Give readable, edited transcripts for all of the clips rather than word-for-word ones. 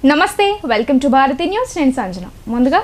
నమస్తే, welcome to Bharati news. నేను సంజన. ముందుగా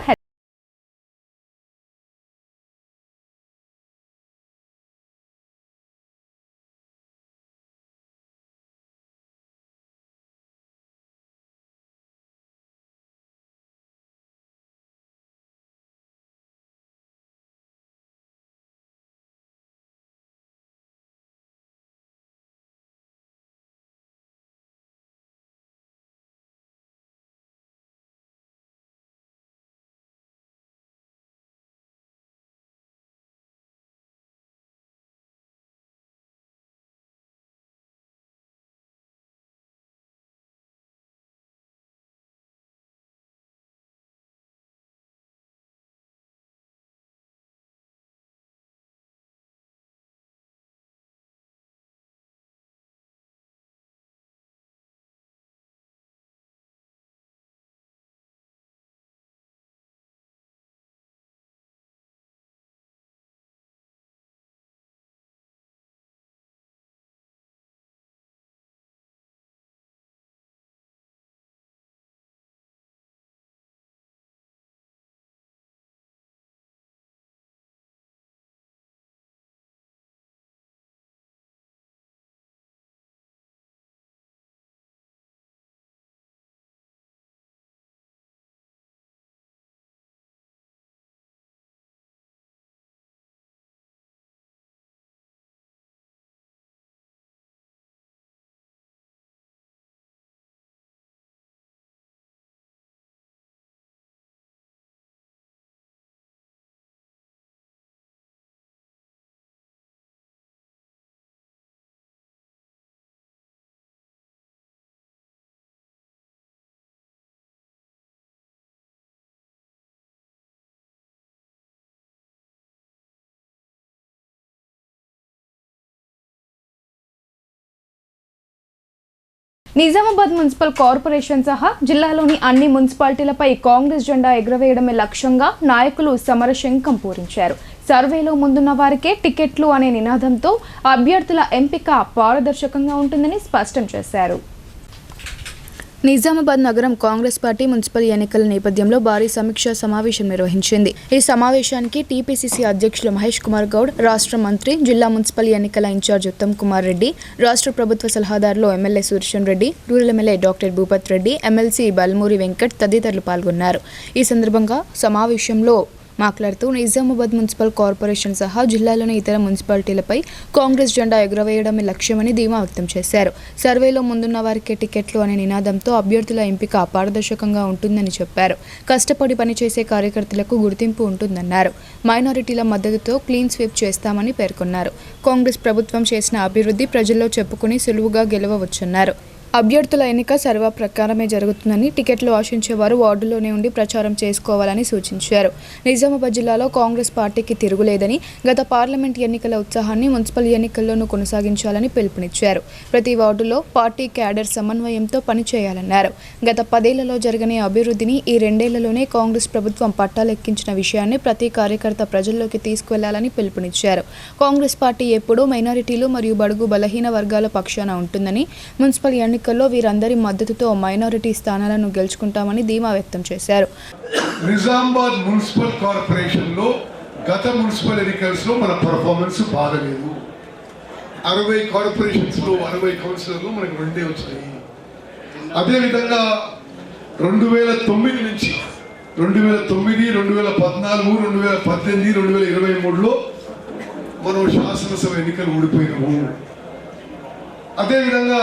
నిజామాబాద్ మున్సిపల్ కార్పొరేషన్ సహా జిల్లాలోని అన్ని మున్సిపాలిటీలపై కాంగ్రెస్ జెండా ఎగురవేయడమే లక్ష్యంగా నాయకులు సమరశంఖం పూరించారు. సర్వేలో ముందున్న వారికే టికెట్లు అనే నినాదంతో అభ్యర్థుల ఎంపిక పారదర్శకంగా ఉంటుందని స్పష్టం చేశారు. నిజామాబాద్ నగరం కాంగ్రెస్ పార్టీ మున్సిపల్ ఎన్నికల నేపథ్యంలో భారీ సమీక్షా సమావేశం నిర్వహించింది. ఈ సమావేశానికి టీపీసీసీ అధ్యక్షులు మహేష్ కుమార్ గౌడ్, రాష్ట్ర మంత్రి, జిల్లా మున్సిపల్ ఎన్నికల ఇన్ఛార్జ్ ఉత్తమ్ కుమార్ రెడ్డి, రాష్ట్ర ప్రభుత్వ సలహాదారులు MLA Sudarshan Reddy, rural MLA doctor Bhupat Reddy, MLC Balmuri Venkat తదితరులు పాల్గొన్నారు. ఈ సందర్భంగా సమావేశంలో మాట్లాడుతూ నిజామాబాద్ మున్సిపల్ కార్పొరేషన్ సహా జిల్లాలోని ఇతర మున్సిపాలిటీలపై కాంగ్రెస్ జెండా ఎగురవేయడమే లక్ష్యమని ధీమా వ్యక్తం చేశారు. సర్వేలో ముందున్న వారికే టికెట్లు అనే నినాదంతో అభ్యర్థుల ఎంపిక పారదర్శకంగా ఉంటుందని చెప్పారు. కష్టపడి పనిచేసే కార్యకర్తలకు గుర్తింపు ఉంటుందన్నారు. మైనారిటీల మద్దతుతో క్లీన్ స్వీప్ చేస్తామని పేర్కొన్నారు. కాంగ్రెస్ ప్రభుత్వం చేసిన అభివృద్ధి ప్రజల్లో చెప్పుకుని సులువుగా గెలవవచ్చన్నారు. అభ్యర్థుల ఎన్నిక సర్వే ప్రకారమే జరుగుతుందని, టికెట్లు ఆశించేవారు వార్డులోనే ఉండి ప్రచారం చేసుకోవాలని సూచించారు. నిజామాబాద్ జిల్లాలో కాంగ్రెస్ పార్టీకి తిరుగులేదని, గత పార్లమెంట్ ఎన్నికల ఉత్సాహాన్ని మున్సిపల్ ఎన్నికల్లోనూ కొనసాగించాలని పిలుపునిచ్చారు. ప్రతి వార్డులో పార్టీ క్యాడర్ సమన్వయంతో పనిచేయాలన్నారు. గత 10 ఏళ్లలో జరగని అభివృద్ధిని ఈ 2 ఏళ్లలోనే కాంగ్రెస్ ప్రభుత్వం పట్టాలెక్కించిన విషయాన్ని ప్రతి కార్యకర్త ప్రజల్లోకి తీసుకువెళ్లాలని పిలుపునిచ్చారు. కాంగ్రెస్ పార్టీ ఎప్పుడూ మైనారిటీలు మరియు బడుగు బలహీన వర్గాల పక్షాన ఉంటుందని, మున్సిపల్ ఎన్నికల్లో వీరందరి మద్దతుతో మైనారిటీ స్థానాలను గెలుచుకుంటామని ధీమా వ్యక్తం చేశారు. నిజామాబాద్ మున్సిపల్ కార్పొరేషన్ లో గత మున్సిపల్ ఎన్నికల్లో మన పర్ఫార్మెన్స్ బాగలేదు. 60 కార్పొరేషన్స్ లో 60 కౌన్సిలర్లు మనకు 2 వచ్చినాయి. అదేవిధంగా 2009 నుంచి 2009, 2014, 2018, 2023లో మనం శాసనసభ ఎన్నికలు ఓడిపోయినాము. అదేవిధంగా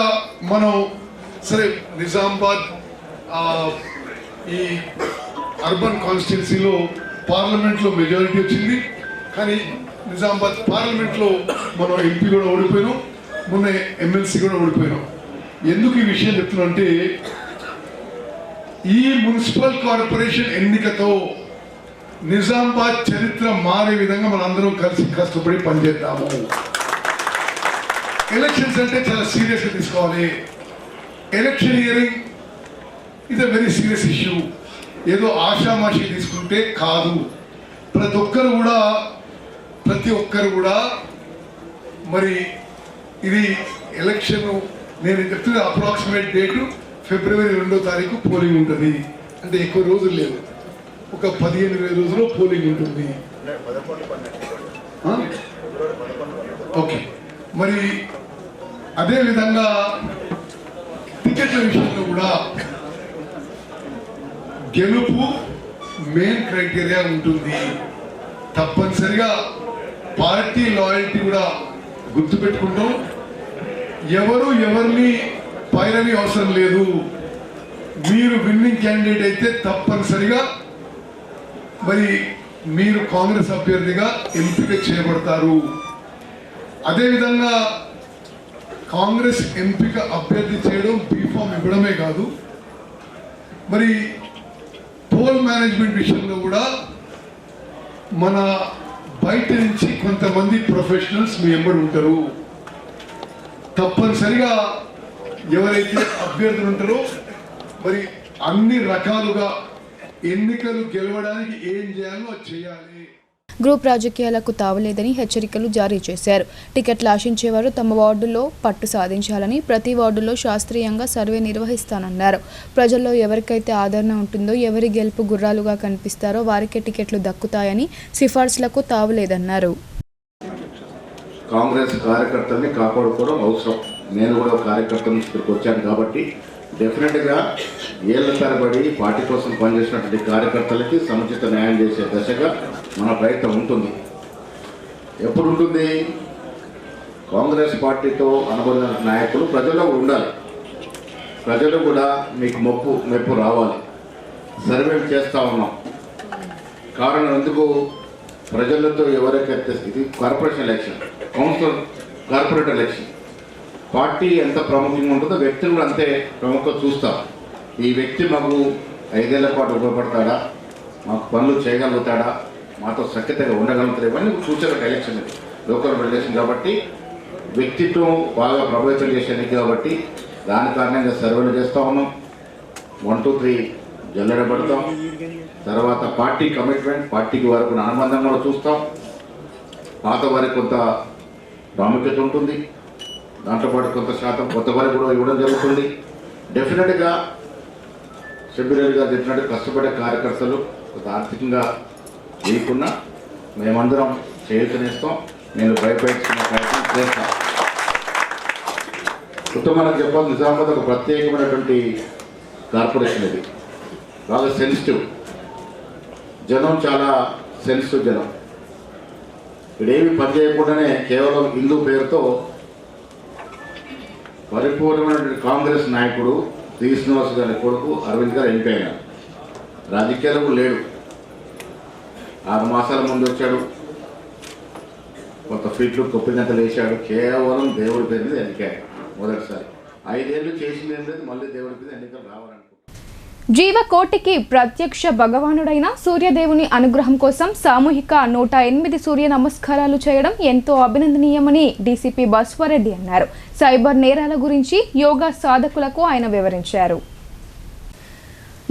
మనం సరే నిజామాబాద్ ఈ అర్బన్ కాన్స్టిట్యున్సీలో పార్లమెంట్లో మెజారిటీ వచ్చింది, కానీ నిజామాబాద్ పార్లమెంట్లో మనం ఎంపీ కూడా ఓడిపోయినాం, మొన్న ఎమ్మెల్సీ కూడా ఓడిపోయినాం. ఎందుకు ఈ విషయం చెప్తున్నా అంటే, ఈ మున్సిపల్ కార్పొరేషన్ ఎన్నికతో నిజామాబాద్ చరిత్ర మారే విధంగా మనందరం కలిసి కష్టపడి పనిచేద్దాము. ఎలక్షన్స్ అంటే చాలా సీరియస్గా తీసుకోవాలి. ఎలక్షన్ హియరింగ్ ఇది వెరీ సీరియస్ ఇష్యూ. ఏదో ఆషామాషి తీసుకుంటే కాదు. ప్రతి ఒక్కరు కూడా మరి ఇది ఎలక్షన్ నేను చెప్తున్న అప్రాక్సిమేట్ డేటు ఫిబ్రవరి 2వ తారీఖు పోలింగ్ ఉంటుంది. అంటే ఎక్కువ రోజులు లేవు, ఒక 15-20 రోజుల్లో పోలింగ్ ఉంటుంది. ఓకే, మరి అదేవిధంగా టికెట్ల విషయంలో కూడా గెలుపు మెయిన్ క్రైటీరియా ఉంటుంది. తప్పనిసరిగా పార్టీ లాయల్టీ కూడా గుర్తుపెట్టుకుంటాం. ఎవరిని పైరని అవసరం లేదు. మీరు విన్నింగ్ క్యాండిడేట్ అయితే తప్పనిసరిగా మరి మీరు కాంగ్రెస్ అభ్యర్థిగా ఎంపిక చేయబడతారు. అదేవిధంగా కాంగ్రెస్ ఎంపిక అభ్యర్థి చేయడం, బీఫామ్ ఇవ్వడమే కాదు, మరి పోల్ మేనేజ్మెంట్ విషయంలో కూడా మన బయట నుంచి కొంతమంది ప్రొఫెషనల్స్ మీ వెంబడి ఉంటారు. తప్పనిసరిగా ఎవరైతే అభ్యర్థులు ఉంటారో మరి అన్ని రకాలుగా ఎన్నికలు గెలవడానికి ఏం చేయాలో అది చేయాలి. గ్రూప్ రాజకీయాలకు తావలేదని హెచ్చరికలు జారీ చేశారు. టికెట్లు ఆశించేవారు తమ వార్డులో పట్టు సాధించాలని, ప్రతి వార్డులో శాస్త్రీయంగా సర్వే నిర్వహిస్తానన్నారు. ప్రజల్లో ఎవరికైతే ఆదరణ ఉంటుందో, ఎవరి గెలుపు గుర్రాలుగా కనిపిస్తారో వారికే టికెట్లు దక్కుతాయని, సిఫార్సులకు తావులేదన్నారు. కాంగ్రెస్ కార్యకర్తల్ని కాపాడుకోవడం అవసరం. నేను కూడా కార్యకర్త నుంచి ఇక్కడికి వచ్చాను కాబట్టి డెఫినెట్గా ఏళ్ల తరబడి పార్టీ కోసం పనిచేసినటువంటి కార్యకర్తలకి సముచిత న్యాయం చేసే దశగా మన ప్రయత్నం ఉంటుంది. ఎప్పుడు ఉంటుంది? కాంగ్రెస్ పార్టీతో అనుబంధ నాయకులు ప్రజల్లో ఉండాలి. ప్రజలు కూడా మీకు మెప్పు రావాలి. సర్వే చేస్తూ ఉన్నాం. కారణం ఎందుకు? ప్రజలతో ఎవరికైతే ఇది corporation election, councillor corporate election, party ఎంత ప్రాముఖ్యంగా ఉంటుందో వ్యక్తులు కూడా అంతే ప్రముఖంగా చూస్తాం. ఈ వ్యక్తి మాకు 5 ఏళ్ల పాటు ఉపయోగపడతాడా, మాకు పనులు చేయగలుగుతాడా, మాతో సఖ్యతగా ఉండగలుగుతాడు, ఇవన్నీ ఫ్యూచర్ ఎలక్షన్, ఇది లోకల్ ఎలక్షన్ కాబట్టి వ్యక్తిత్వం బాగా ప్రభావితం చేసేది కాబట్టి దాని కారణంగా సర్వేలు చేస్తూ ఉన్నాం. 1, 2, 3 జల్లెడబడతాం. తర్వాత పార్టీ కమిట్మెంట్, పార్టీకి వరకు అనుబంధం కూడా చూస్తాం. పాత వారికి కొంత ప్రాముఖ్యత ఉంటుంది, దాంతోపాటు కొంత శాతం కొత్త వారికి కూడా ఇవ్వడం జరుగుతుంది. డెఫినెట్గా సెక్రటరీ గారు చెప్పినట్టు కష్టపడే కార్యకర్తలు కొంత ఆర్థికంగా లేకున్నా మేమందరం చేయూతనిస్తాం. నేను భయపెట్టుకునే ప్రయత్నం చేస్తాం. కుటుంబానికి చెప్పాలి, నిజామాబాద్ ఒక ప్రత్యేకమైనటువంటి కార్పొరేషన్. ఇది బాగా సెన్సిటివ్ జనం, చాలా సెన్సిటివ్ జనం. ఇక్కడేమి పని చేయకుండానే కేవలం హిందూ పేరుతో పరిపూర్ణమైన కాంగ్రెస్ నాయకుడు శ్రీ శ్రీనివాస్ గారి కొడుకు అరవింద్ గారు ఎంపీ అయినారు. రాజకీయాలకు లేడు. 6 మాసాల ముందు వచ్చాడు, కొంత ఫీట్లు కొప్పిగంతలు వేశాడు. కేవలం దేవుడి పేరు మీద ఎన్నికాడు మొదటిసారి. 5 ఏళ్ళు చేసింది ఏం లేదు, మళ్ళీ దేవుడి మీద ఎన్నికలు రావాలనుకుంటున్నాడు. జీవకోటికి ప్రత్యక్ష భగవానుడైన సూర్యదేవుని అనుగ్రహం కోసం సామూహిక 108 సూర్య నమస్కారాలు చేయడం ఎంతో అభినందనీయమని డీసీపీ బస్వారెడ్డి అన్నారు. సైబర్ నేరాల గురించి యోగా సాధకులకు ఆయన వివరించారు.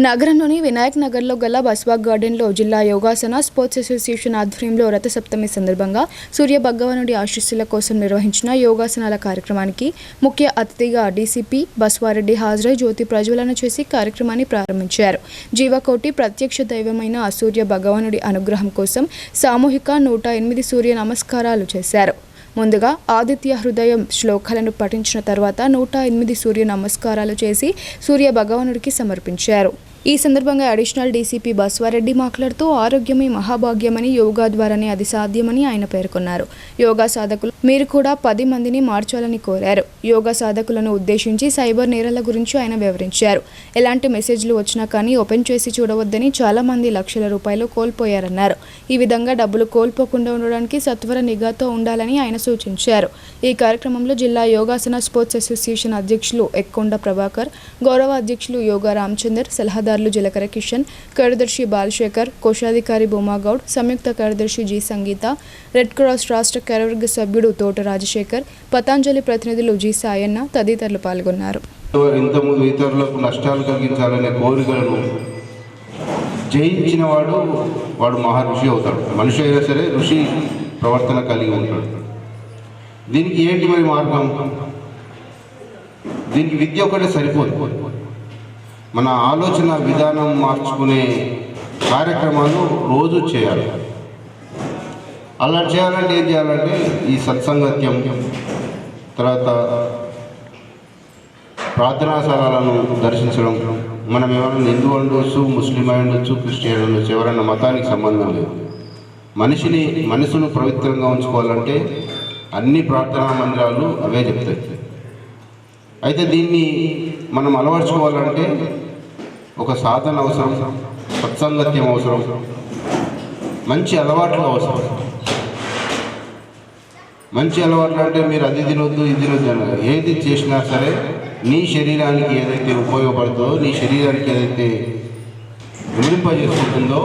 నగరంలోని వినాయక్ నగర్లో గల బస్వా గార్డెన్లో జిల్లా యోగాసన స్పోర్ట్స్ అసోసియేషన్ ఆధ్వర్యంలో రథసప్తమి సందర్భంగా సూర్య భగవానుడి ఆశీస్సుల కోసం నిర్వహించిన యోగాసనాల కార్యక్రమానికి ముఖ్య అతిథిగా డీసీపీ బస్వారెడ్డి హాజరై జ్యోతి ప్రజ్వలన చేసి కార్యక్రమాన్ని ప్రారంభించారు. జీవకోటి ప్రత్యక్ష దైవమైన సూర్య భగవానుడి అనుగ్రహం కోసం సామూహిక 108 సూర్య నమస్కారాలు చేశారు. ముందుగా ఆదిత్య హృదయం శ్లోకాలను పఠించిన తర్వాత 108 సూర్య నమస్కారాలు చేసి సూర్య భగవానుడికి సమర్పించారు. ఈ సందర్భంగా అడిషనల్ డీసీపీ బస్వారెడ్డి మాట్లాడుతూ ఆరోగ్యమే మహాభాగ్యమని, యోగా ద్వారానే అది సాధ్యమని ఆయన పేర్కొన్నారు. యోగా సాధకులు మీరు కూడా 10 మందిని మార్చాలని కోరారు. యోగా సాధకులను ఉద్దేశించి సైబర్ నేరాల గురించి ఆయన వివరించారు. ఎలాంటి మెసేజ్లు వచ్చినా కానీ ఓపెన్ చేసి చూడవద్దని, చాలా మంది లక్షల రూపాయలు కోల్పోయారన్నారు. ఈ విధంగా డబ్బులు కోల్పోకుండా ఉండడానికి సత్వర నిఘాతో ఉండాలని ఆయన సూచించారు. ఈ కార్యక్రమంలో జిల్లా యోగాసన స్పోర్ట్స్ అసోసియేషన్ అధ్యక్షులు ఎక్కొండ ప్రభాకర్, గౌరవ అధ్యక్షులు యోగా రామచందర్, సలహాదారులు జలకర కిషన్, కార్యదర్శి బాలశేఖర్, కోశాధికారి బొమాగౌడ్, సంయుక్త కార్యదర్శి జి సంగీత, రెడ్ క్రాస్ రాష్ట్ర కార్యవర్గ సభ్యుడు తోట రాజశేఖర్, పతాంజలి ప్రతినిధులు జి సాయన్న తదితరులు పాల్గొన్నారు. ఇంతకుముందు ఇతరులకు నష్టాలు కలిగించాలనే కోరికలను జయించిన వాడు మహర్షి అవుతాడు. మనిషి అయినా సరే ఋషి ప్రవర్తన కలిగి ఉంటాడు. దీనికి ఏంటి మరి మార్గం? దీనికి విద్య ఒకటే సరిపోదు. మన ఆలోచన విధానం మార్చుకునే కార్యక్రమాలు రోజు చేయాలి. అలా చేయాలంటే ఏం చేయాలంటే ఈ సత్సంగత్యం, తర్వాత ప్రార్థనాశాలను దర్శించడం. మనం ఎవరైనా హిందూ ఉండొచ్చు, ముస్లిం అయి ఉండొచ్చు, క్రిస్టియన్ ఉండొచ్చు, ఎవరైనా మతానికి సంబంధం లేదు. మనసును పవిత్రంగా ఉంచుకోవాలంటే అన్ని ప్రార్థనా మందిరాలు అవే చెప్తాయి. అయితే దీన్ని మనం అలవర్చుకోవాలంటే ఒక సాధన అవసరం, సత్సంగత్యం అవసరం, మంచి అలవాట్లు అవసరం. మంచి అలవాట్లు అంటే మీరు అది తినొద్దు ఇది తినొద్దు అన్నారు. ఏది చేసినా సరే నీ శరీరానికి ఏదైతే ఉపయోగపడుతుందో, నీ శరీరానికి ఏదైతే విమరింపజేసుకుంటుందో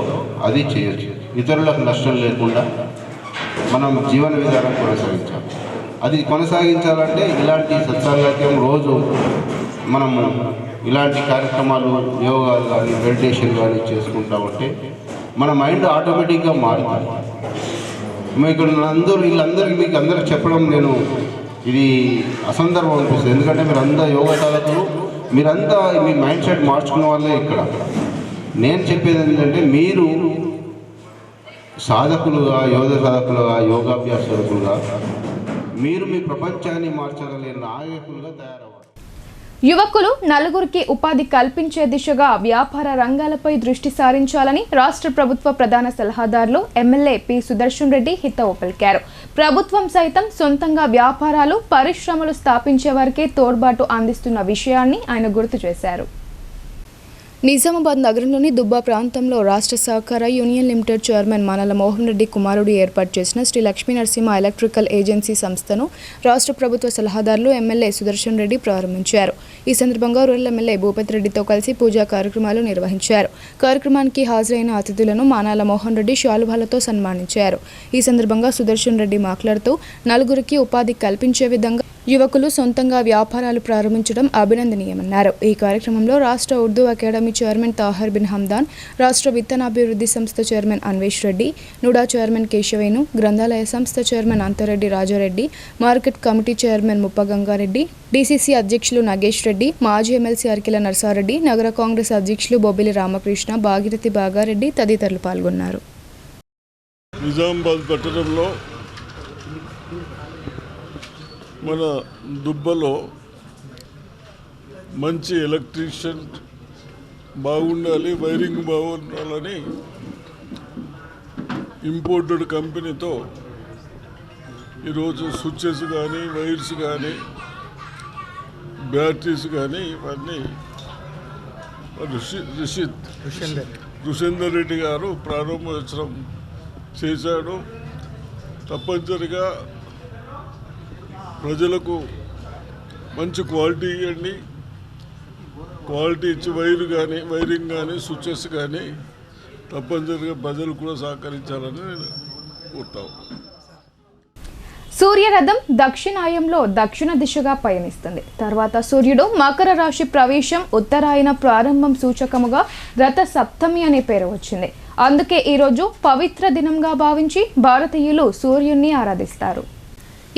అది చేయొచ్చు. ఇతరులకు నష్టం లేకుండా మనం జీవన విధానం కొనసాగించాలి. అది కొనసాగించాలంటే ఇలాంటి సత్సంగత్యం రోజు మనము ఇలాంటి కార్యక్రమాలు, యోగాలు కానీ మెడిటేషన్ కానీ చేసుకుంటా ఉంటే మన మైండ్ ఆటోమేటిక్గా మారుతుంది. మీకు వీళ్ళందరికీ మీకు అందరికి చెప్పడం నేను ఇది అసందర్భం అనిపిస్తుంది. ఎందుకంటే మీరంతా యోగా సాధకులు, మీరంతా మీ మైండ్ సెట్ మార్చుకున్న వాళ్ళే ఇక్కడ. నేను చెప్పేది ఏంటంటే మీరు సాధకులుగా, సాధకులుగా, యోగాభ్యాసకులుగా మీరు మీ ప్రపంచాన్ని మార్చగలిగే నాయకులుగా తయారవ్వాలి. యువకులు నలుగురికి ఉపాధి కల్పించే దిశగా వ్యాపార రంగాలపై దృష్టి సారించాలని రాష్ట్ర ప్రభుత్వ ప్రధాన సలహాదారులు ఎమ్మెల్యే పి సుదర్శన్ రెడ్డి హితవు పలికారు. ప్రభుత్వం సైతం సొంతంగా వ్యాపారాలు, పరిశ్రమలు స్థాపించే వారికే తోడ్పాటు అందిస్తున్న విషయాన్ని ఆయన గుర్తు చేశారు. నిజామాబాద్ నగరంలోని దుబ్బా ప్రాంతంలో రాష్ట్ర సహకార union limited chairman మానల Mohan Reddy కుమారుడు ఏర్పాటు చేసిన శ్రీ లక్ష్మీ నరసింహ ఎలక్ట్రికల్ ఏజెన్సీ సంస్థను రాష్ట్ర ప్రభుత్వ సలహాదారులు ఎమ్మెల్యే సుదర్శన్ రెడ్డి ప్రారంభించారు. ఈ సందర్భంగా రూరల్ ఎమ్మెల్యే భూపతి రెడ్డితో కలిసి పూజా కార్యక్రమాలు నిర్వహించారు. కార్యక్రమానికి హాజరైన అతిథులను మానాల మోహన్ రెడ్డి శాలువాలతో సన్మానించారు. ఈ సందర్భంగా సుదర్శన్ రెడ్డి మాట్లాడుతూ నలుగురికి ఉపాధి కల్పించే విధంగా యువకులు సొంతంగా వ్యాపారాలు ప్రారంభించడం అభినందనీయమన్నారు. ఈ కార్యక్రమంలో రాష్ట్ర ఉర్దూ అకాడమీ చైర్మన్ తాహర్ బిన్ హమ్దాన్, రాష్ట్ర విత్తనాభివృద్ధి సంస్థ chairman Anvesh Reddy, NUDA chairman Keshavenu, గ్రంథాలయ సంస్థ chairman Antareddy Rajareddy, market committee chairman Muppagangareddy, DCC అధ్యక్షులు నగేష్ రెడ్డి, మాజీ ఎమ్మెల్సీ అరికిల నర్సారెడ్డి, నగర కాంగ్రెస్ అధ్యక్షులు బొబ్బిలి రామకృష్ణ, భాగీరథి బాగారెడ్డి తదితరులు పాల్గొన్నారు. నిజామాబాద్ పట్టణంలో మన దుబ్బలో మంచి ఎలక్ట్రీషియన్ బాగుండాలి, వైరింగ్ బాగుండాలని ఇంపోర్టెడ్ కంపెనీతో ఈరోజు స్విచ్చెస్ కానీ, వైర్స్ కానీ, బ్యాటరీస్ కానీ ఇవన్నీ రుషేందర్ రెడ్డి గారు ప్రారంభోత్సవం చేశాడు. తప్పనిసరిగా ప్రజలకు మంచి క్వాలిటీ ఇవ్వండి, క్వాలిటీ ఇచ్చి వైరింగ్ కానీ, స్విచ్చెస్ కానీ తప్పనిసరిగా ప్రజలు కూడా సహకరించాలని నేను కోరుతాను. సూర్యరథం దక్షిణాయంలో దక్షిణ దిశగా పయనిస్తుంది. తర్వాత సూర్యుడు మకర రాశి ప్రవేశం, ఉత్తరాయణ ప్రారంభం సూచకముగా రథ సప్తమి అనే పేరు వచ్చింది. అందుకే ఈరోజు పవిత్ర దినంగా భావించి భారతీయులు సూర్యుడిని ఆరాధిస్తారు.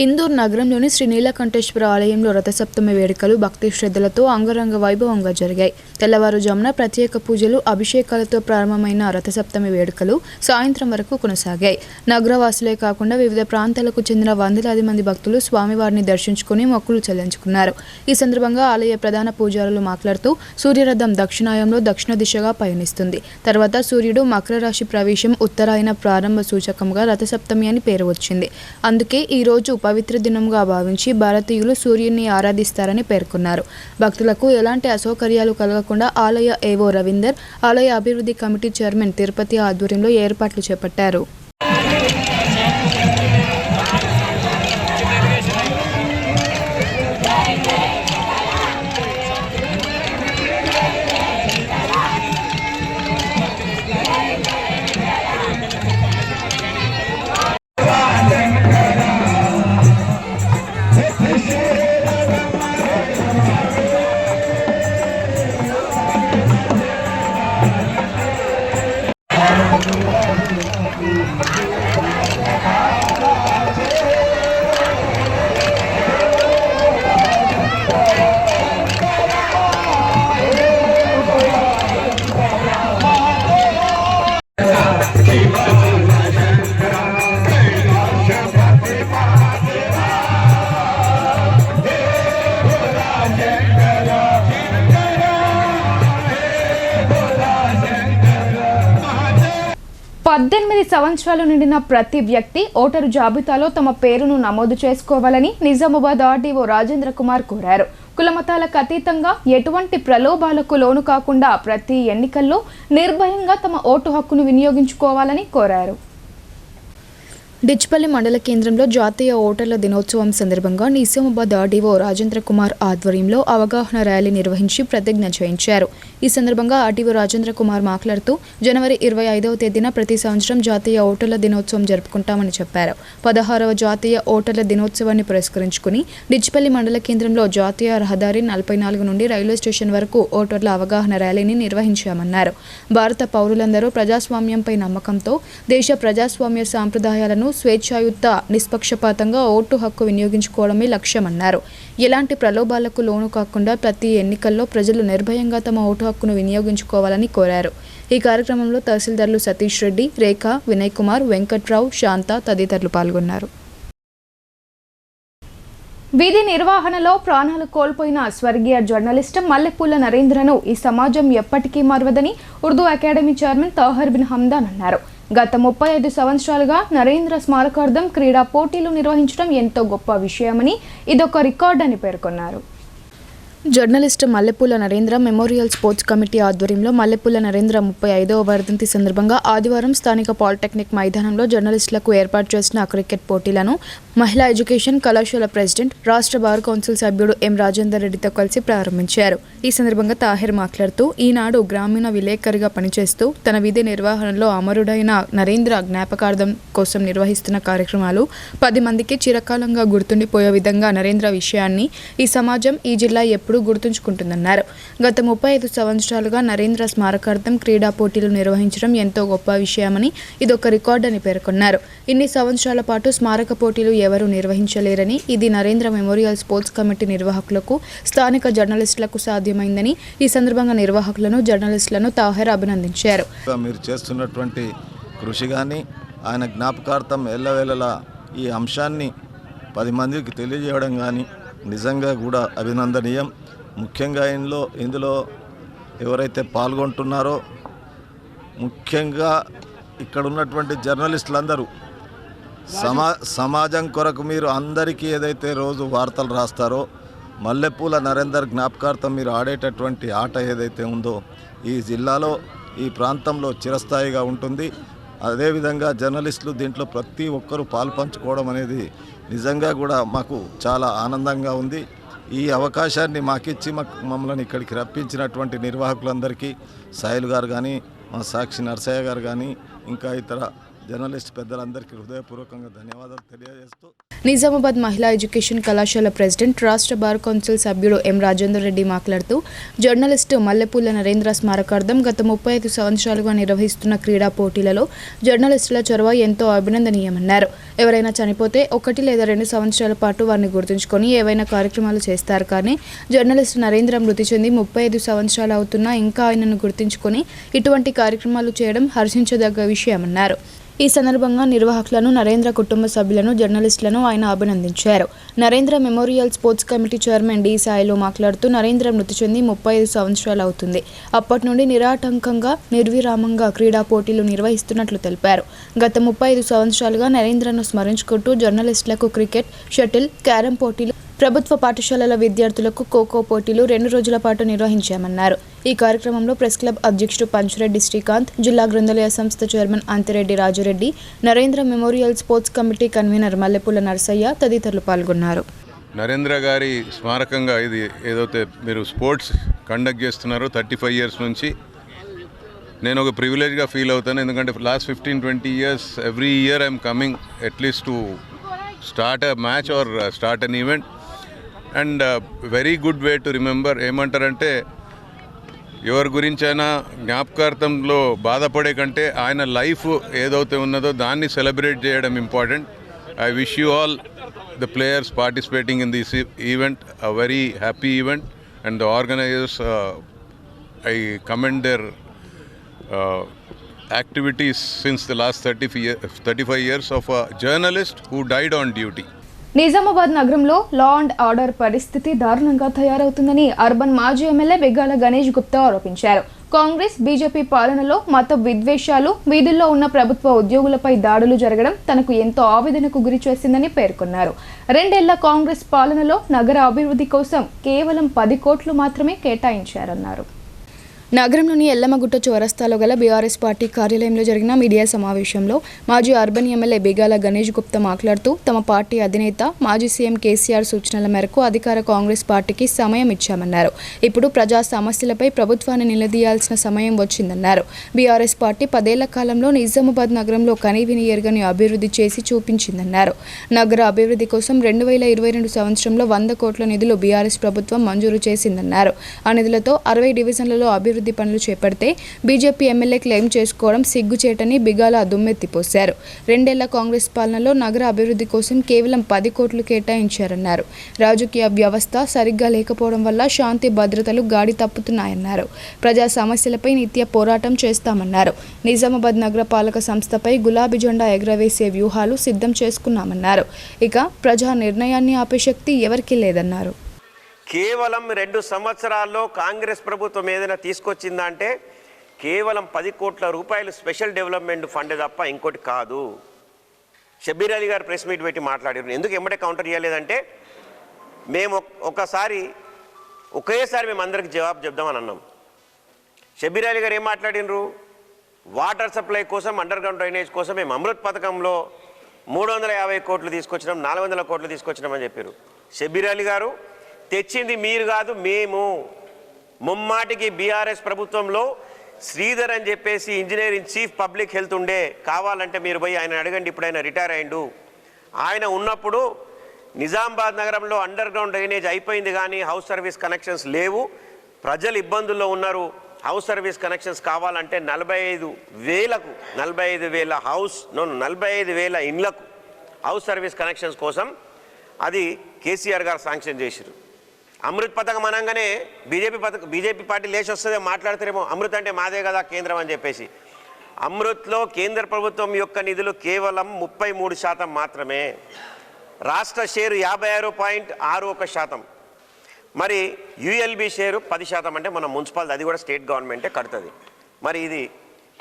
ఇందూర్ నగరంలోని శ్రీ నీలకంఠేశ్వర ఆలయంలో రథసప్తమి వేడుకలు భక్తి శ్రద్ధలతో అంగరంగ వైభవంగా జరిగాయి. తెల్లవారుజామున ప్రత్యేక పూజలు, అభిషేకాలతో ప్రారంభమైన రథసప్తమి వేడుకలు సాయంత్రం వరకు కొనసాగాయి. నగరవాసులే కాకుండా వివిధ ప్రాంతాలకు చెందిన వందలాది మంది భక్తులు స్వామివారిని దర్శించుకుని మొక్కులు చెల్లించుకున్నారు. ఈ సందర్భంగా ఆలయ ప్రధాన పూజారులు మాట్లాడుతూ సూర్యరథం దక్షిణాయంలో దక్షిణ దిశగా పయనిస్తుంది. తర్వాత సూర్యుడు మకర రాశి ప్రవేశం, ఉత్తరాయణ ప్రారంభ సూచకంగా రథసప్తమి అని పేరు వచ్చింది. అందుకే ఈ రోజు పవిత్ర దినంగా భావించి భారతీయులు సూర్యుడిని ఆరాధిస్తారని పేర్కొన్నారు. భక్తులకు ఎలాంటి అసౌకర్యాలు కలగకుండా ఆలయ ఏవో రవీందర్, ఆలయ అభివృద్ధి కమిటీ చైర్మన్ తిరుపతి ఆధ్వర్యంలో ఏర్పాట్లు చేపట్టారు. 18 సంవత్సరాలు నిండిన ప్రతి వ్యక్తి ఓటరు జాబితాలో తమ పేరును నమోదు చేసుకోవాలని నిజామాబాద్ ఆర్డీఓ రాజేంద్ర కుమార్ కోరారు. కులమతాలకు అతీతంగా ఎటువంటి ప్రలోభాలకు లోను కాకుండా ప్రతి ఎన్నికల్లో నిర్భయంగా తమ ఓటు హక్కును వినియోగించుకోవాలని కోరారు. డిచ్పల్లి మండల కేంద్రంలో జాతీయ ఓటర్ల దినోత్సవం సందర్భంగా నిజామాబాద్ ఆర్డీఓ రాజేంద్ర కుమార్ ఆధ్వర్యంలో అవగాహన ర్యాలీ నిర్వహించి ప్రతిజ్ఞ చేయించారు. ఈ సందర్భంగా ఆర్డీఓ రాజేంద్ర కుమార్ మాట్లాడుతూ జనవరి 25వ తేదీన ప్రతి సంవత్సరం జాతీయ ఓటర్ల దినోత్సవం జరుపుకుంటామని చెప్పారు. 16వ జాతీయ ఓటర్ల దినోత్సవాన్ని పురస్కరించుకుని డిచ్పల్లి మండల కేంద్రంలో జాతీయ రహదారి 44 నుండి రైల్వే స్టేషన్ వరకు ఓటర్ల అవగాహన ర్యాలీని నిర్వహించామన్నారు. భారత పౌరులందరూ ప్రజాస్వామ్యంపై నమ్మకంతో దేశ ప్రజాస్వామ్య సాంప్రదాయాలను స్వేచ్ఛాయుత నిష్పక్షపాతంగా ఓటు హక్కు వినియోగించుకోవడమే లక్ష్యమన్నారు. ఎలాంటి ప్రలోభాలకు లోను కాకుండా ప్రతి ఎన్నికల్లో ప్రజలు నిర్భయంగా తమ ఓటు హక్కును వినియోగించుకోవాలని కోరారు. ఈ కార్యక్రమంలో తహసీల్దార్లు సతీష్ రెడ్డి, రేఖ, వినయ్ కుమార్, వెంకట్రావు, శాంత తదితరులు పాల్గొన్నారు. విధి నిర్వహణలో ప్రాణాలు కోల్పోయిన స్వర్గీయ జర్నలిస్ట్ మల్లెపూల నరేంద్రను ఈ సమాజం ఎప్పటికీ మరవదని ఉర్దూ అకాడమీ చైర్మన్ తాహర్ బిన్ హమ్దాన్ అన్నారు. గత 35 సంవత్సరాలుగా నరేంద్ర స్మారకార్థం క్రీడా పోటీలు నిర్వహించడం ఎంతో గొప్ప విషయమని ఇదొక రికార్డ్ అని పేర్కొన్నారు. జర్నలిస్ట్ మల్లెపూల నరేంద్ర మెమోరియల్ స్పోర్ట్స్ కమిటీ ఆధ్వర్యంలో మల్లెపూల నరేంద్ర 35వ వర్ధంతి సందర్భంగా ఆదివారం స్థానిక పాలిటెక్నిక్ మైదానంలో జర్నలిస్టులకు ఏర్పాటు చేసిన క్రికెట్ పోటీలను మహిళా ఎడ్యుకేషన్ కళాశాల ప్రెసిడెంట్, రాష్ట్ర బార్ కౌన్సిల్ సభ్యుడు ఎం రాజేందర్ రెడ్డితో కలిసి ప్రారంభించారు. ఈ సందర్భంగా తాహిర్ మాట్లాడుతూ ఈనాడు గ్రామీణ విలేకరిగా పనిచేస్తూ తన విధి నిర్వహణలో అమరుడైన నరేంద్ర జ్ఞాపకార్థం కోసం నిర్వహిస్తున్న కార్యక్రమాలు 10 మందికి చిరకాలంగా గుర్తుండిపోయే విధంగా నరేంద్ర విషయాన్ని ఈ సమాజం, ఈ జిల్లా ఎప్పుడూ గుర్తుంచుకుంటుందన్నారు. గత 35 సంవత్సరాలుగా నరేంద్ర స్మారకార్థం క్రీడా పోటీలు నిర్వహించడం ఎంతో గొప్ప విషయమని ఇదొక రికార్డ్ అని పేర్కొన్నారు. ఇన్ని సంవత్సరాల పాటు స్మారక పోటీలు ఎవరూ నిర్వహించలేరని, ఇది నరేంద్ర మెమోరియల్ స్పోర్ట్స్ కమిటీ నిర్వాహకులకు, స్థానిక జర్నలిస్టులకు సాధ్యమైందని ఈ సందర్భంగా నిర్వాహకులను, జర్నలిస్టులను తాహిర్ అభినందించారు. మీరు చేస్తున్నటువంటి కృషి కానీ ఆయన జ్ఞాపకార్థం ఎల్లవేళలా ఈ అంశాన్ని 10 మందికి తెలియజేయడం కానీ నిజంగా కూడా అభినందనీయం. ముఖ్యంగా ఇందులో ఎవరైతే పాల్గొంటున్నారో ముఖ్యంగా ఇక్కడ ఉన్నటువంటి జర్నలిస్టులందరూ సమాజం కొరకు మీరు అందరికీ ఏదైతే రోజు వార్తలు రాస్తారో మల్లెపూల నరేందర్ జ్ఞాపకార్థం మీరు ఆడేటటువంటి ఆట ఏదైతే ఉందో ఈ జిల్లాలో, ఈ ప్రాంతంలో చిరస్థాయిగా ఉంటుంది. అదేవిధంగా జర్నలిస్టులు దీంట్లో ప్రతి ఒక్కరూ పాల్పంచుకోవడం అనేది నిజంగా కూడా మాకు చాలా ఆనందంగా ఉంది. ఈ అవకాశాన్ని మాకిచ్చి మమ్మల్ని ఇక్కడికి రప్పించినటువంటి నిర్వాహకులందరికీ, సాయిల్ గారు కానీ, మా సాక్షి నరసయ్య గారు కానీ, ఇంకా ఇతర జర్నలిస్ట్ పెద్దలందరికీ హృదయపూర్వకంగా ధన్యవాదాలు తెలియజేస్తూ నిజామాబాద్ మహిళా ఎడ్యుకేషన్ కళాశాల ప్రెసిడెంట్, రాష్ట్ర బార్ కౌన్సిల్ సభ్యుడు ఎం రాజేందర్ రెడ్డి మాట్లాడుతూ జర్నలిస్టు మల్లెపూల నరేంద్ర స్మారకార్థం గత 35 సంవత్సరాలుగా నిర్వహిస్తున్న క్రీడా పోటీలలో జర్నలిస్టుల చొరవ ఎంతో అభినందనీయమన్నారు. ఎవరైనా చనిపోతే 1 లేదా 2 సంవత్సరాల పాటు వారిని గుర్తుంచుకొని ఏవైనా కార్యక్రమాలు చేస్తారు. కానీ జర్నలిస్టు నరేంద్ర మృతి చెంది 35 సంవత్సరాలు అవుతున్నా ఇంకా ఆయనను గుర్తుంచుకొని ఇటువంటి కార్యక్రమాలు చేయడం హర్షించదగ్గ విషయమన్నారు. ఈ సందర్భంగా నిర్వాహకులను, నరేంద్ర కుటుంబ సభ్యులను, జర్నలిస్టులను ఆయన అభినందించారు. Narendra memorial sports committee chairman D Sailu మాట్లాడుతూ నరేంద్ర మృతి చెంది 35 సంవత్సరాలు అవుతుంది. అప్పటి నుండి నిరాటంకంగా, నిర్విరామంగా క్రీడా పోటీలు నిర్వహిస్తున్నట్లు తెలిపారు. గత 35 సంవత్సరాలుగా నరేంద్రను స్మరించుకుంటూ జర్నలిస్టులకు క్రికెట్, షటిల్, క్యారం పోటీలు, ప్రభుత్వ పాఠశాలల విద్యార్థులకు ఖోఖో పోటీలు 2 రోజుల పాటు నిర్వహించామన్నారు. ఈ కార్యక్రమంలో ప్రెస్ క్లబ్ అధ్యక్షుడు పంచురెడ్డి శ్రీకాంత్, జిల్లా గ్రంథాలయ సంస్థ chairman Anthireddy Raju Reddy, Narendra memorial sports committee convener మల్లెపూల నరసయ్య తదితరులు పాల్గొన్నారు. నరేంద్ర గారి స్మారకంగా ఇది ఏదైతే మీరు స్పోర్ట్స్ కండక్ట్ చేస్తున్నారో 35 ఇయర్స్ నుంచి నేను ఒక ప్రివిలేజ్గా ఫీల్ అవుతాను. ఎందుకంటే last 15-20 years every year I'm coming at least to start a match or start an event. And very good way to remember. ఏమంటారంటే ఎవరి గురించైనా జ్ఞాపకార్థంలో బాధపడే కంటే ఆయన లైఫ్ ఏదైతే ఉన్నదో దాన్ని సెలబ్రేట్ చేయడం important. I wish you all the players participating in this event a very happy event and the organisers I commend their activities since the last 35 years of a journalist who died on duty. Nizamabad నగరంలో law and order పరిస్థితి దారుణంగా తయారవుతుందని urban మాజీ MLA బెగ్గాల Ganesh Gupta ఆరోపించారు. Congress BJP పాలనలో మత విద్వేషాలు, వీధుల్లో ఉన్న ప్రభుత్వ ఉద్యోగులపై దాడులు జరగడం తనకు ఎంతో ఆవేదనకు గురి చేసిందని పేర్కొన్నారు. 2 ఏళ్ల కాంగ్రెస్ పాలనలో నగర అభివృద్ధి కోసం కేవలం 10 కోట్లు మాత్రమే కేటాయించారన్నారు. నగరంలోని ఎల్లమ్మగుట్ట చౌరస్తాలో గల బీఆర్ఎస్ పార్టీ కార్యాలయంలో జరిగిన మీడియా సమావేశంలో మాజీ అర్బన్ ఎమ్మెల్యే బిగాల గణేష్ గుప్తా మాట్లాడుతూ తమ పార్టీ అధినేత మాజీ సీఎం కేసీఆర్ సూచనల మేరకు అధికార కాంగ్రెస్ పార్టీకి సమయం ఇచ్చామన్నారు. ఇప్పుడు ప్రజా సమస్యలపై ప్రభుత్వాన్ని నిలదీయాల్సిన సమయం వచ్చిందన్నారు. బీఆర్ఎస్ పార్టీ 10 ఏళ్ల కాలంలో నిజామాబాద్ నగరంలో కనీవిని ఎరుగని అభివృద్ధి చేసి చూపించిందన్నారు. నగర అభివృద్ధి కోసం 2022 సంవత్సరంలో 100 కోట్ల నిధులు బీఆర్ఎస్ ప్రభుత్వం మంజూరు చేసిందన్నారు. ఆ నిధులతో 60 డివిజన్లలో అభివృద్ధి పనులు చేపడితే బీజేపీ ఎమ్మెల్యే క్లెయిమ్ చేసుకోవడం సిగ్గుచేటని బిగాల దుమ్మెత్తిపోశారు. 2 ఏళ్ల కాంగ్రెస్ పాలనలో నగర అభివృద్ధి కోసం కేవలం 10 కోట్లు కేటాయించారన్నారు. రాజకీయ వ్యవస్థ సరిగ్గా లేకపోవడం వల్ల శాంతి భద్రతలు గాడి తప్పుతున్నాయన్నారు. ప్రజా సమస్యలపై నిత్య పోరాటం చేస్తామన్నారు. నిజామాబాద్ నగర పాలక సంస్థపై గులాబీ జెండా ఎగురవేసే వ్యూహాలు సిద్ధం చేసుకున్నామన్నారు. ఇక ప్రజా నిర్ణయాన్ని ఆపే శక్తి ఎవరికీ లేదన్నారు. కేవలం 2 సంవత్సరాల్లో కాంగ్రెస్ ప్రభుత్వం ఏదైనా తీసుకొచ్చిందంటే కేవలం 10 కోట్ల రూపాయలు స్పెషల్ డెవలప్మెంట్ ఫండ్ తప్ప ఇంకోటి కాదు. షబ్బీర్ అలీ గారు ప్రెస్ మీట్ పెట్టి మాట్లాడారు. ఎందుకు ఎమ్మటే కౌంటర్ చేయలేదంటే మేము ఒకేసారి మేము అందరికి జవాబు చెప్దామని అన్నాం. షబ్బీర్ అలీ గారు ఏం మాట్లాడినరు? వాటర్ సప్లై కోసం, అండర్ గ్రౌండ్ డ్రైనేజ్ కోసం మేము అమృత్ పథకంలో 350 కోట్లు తీసుకొచ్చినాం, 400 కోట్లు తీసుకొచ్చినామని చెప్పారు. షబ్బీర్ అలీ గారు తెచ్చింది మీరు కాదు, మేము. ముమ్మాటికి బీఆర్ఎస్ ప్రభుత్వంలో శ్రీధర్ అని చెప్పేసి ఇంజనీరింగ్ చీఫ్ పబ్లిక్ హెల్త్ ఉండే, కావాలంటే మీరు పోయి ఆయన అడగండి, ఇప్పుడు ఆయన రిటైర్ అయ్యిండు. ఆయన ఉన్నప్పుడు నిజామాబాద్ నగరంలో అండర్ గ్రౌండ్ డ్రైనేజ్ అయిపోయింది కానీ హౌస్ సర్వీస్ కనెక్షన్స్ లేవు, ప్రజలు ఇబ్బందుల్లో ఉన్నారు. హౌస్ సర్వీస్ కనెక్షన్స్ కావాలంటే 45,000 ఇండ్లకు హౌస్ సర్వీస్ కనెక్షన్స్ కోసం అది కేసీఆర్ గారు శాంక్షన్ చేశారు. అమృత్ పథకం అనగానే బీజేపీ పార్టీ లేచి వస్తుందే మాట్లాడతారేమో, అమృత్ అంటే మాదే కదా కేంద్రం అని చెప్పేసి. అమృత్లో కేంద్ర ప్రభుత్వం యొక్క నిధులు కేవలం 33% మాత్రమే. రాష్ట్ర షేరు 56.61%. మరి యుఎల్బి షేరు 10%. అంటే మన మున్సిపాలిటీ, అది కూడా స్టేట్ గవర్నమెంటే కడుతుంది.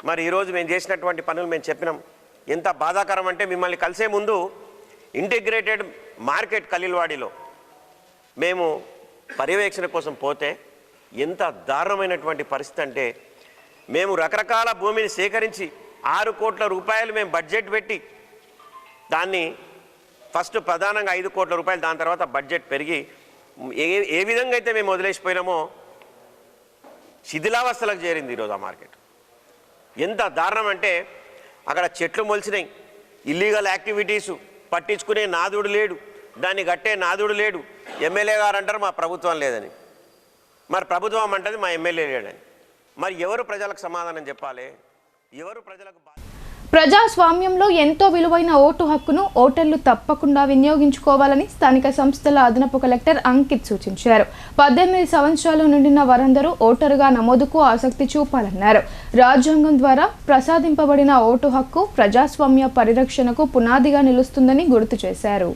మరి ఈరోజు మేము చేసినటువంటి పనులు మేము చెప్పినాం. ఎంత బాధాకరం అంటే మిమ్మల్ని కలిసే ముందు ఇంటిగ్రేటెడ్ మార్కెట్ ఖలీల్వాడిలో మేము పర్యవేక్షణ కోసం పోతే ఎంత దారుణమైనటువంటి పరిస్థితి అంటే, మేము రకరకాల భూమిని సేకరించి 6 కోట్ల రూపాయలు మేము బడ్జెట్ పెట్టి దాన్ని ఫస్ట్ ప్రధానంగా 5 కోట్ల రూపాయలు, దాని తర్వాత బడ్జెట్ పెరిగి ఏ విధంగా అయితే మేము వదిలేసిపోయినామో శిథిలావస్థలకు చేరింది ఈరోజు ఆ మార్కెట్. ఎంత దారుణం అంటే అక్కడ చెట్లు మొలిచినాయి, ఇల్లీగల్ యాక్టివిటీసు, పట్టించుకునే నాదుడు లేడు, దాన్ని కట్టే నాదుడు లేడు. ఎమ్మెల్యే గారు అంటారు మా ప్రభుత్వం లేదని, మరి ప్రభుత్వం అంటది మా ఎమ్మెల్యే లేడని. మరి ఎవరు ప్రజలకు సమాధానం చెప్పాలి? ఎవరు ప్రజలకు? ప్రజాస్వామ్యంలో ఎంతో విలువైన ఓటు హక్కును ఓటర్లు తప్పకుండా వినియోగించుకోవాలని స్థానిక సంస్థల అదనపు కలెక్టర్ అంకిత్ సూచించారు. 18 సంవత్సరాలు నిండిన వారందరూ ఓటరుగా నమోదుకు ఆసక్తి చూపాలన్నారు. రాజ్యాంగం ద్వారా ప్రసాదింపబడిన ఓటు హక్కు ప్రజాస్వామ్య పరిరక్షణకు పునాదిగా నిలుస్తుందని గుర్తు చేశారు.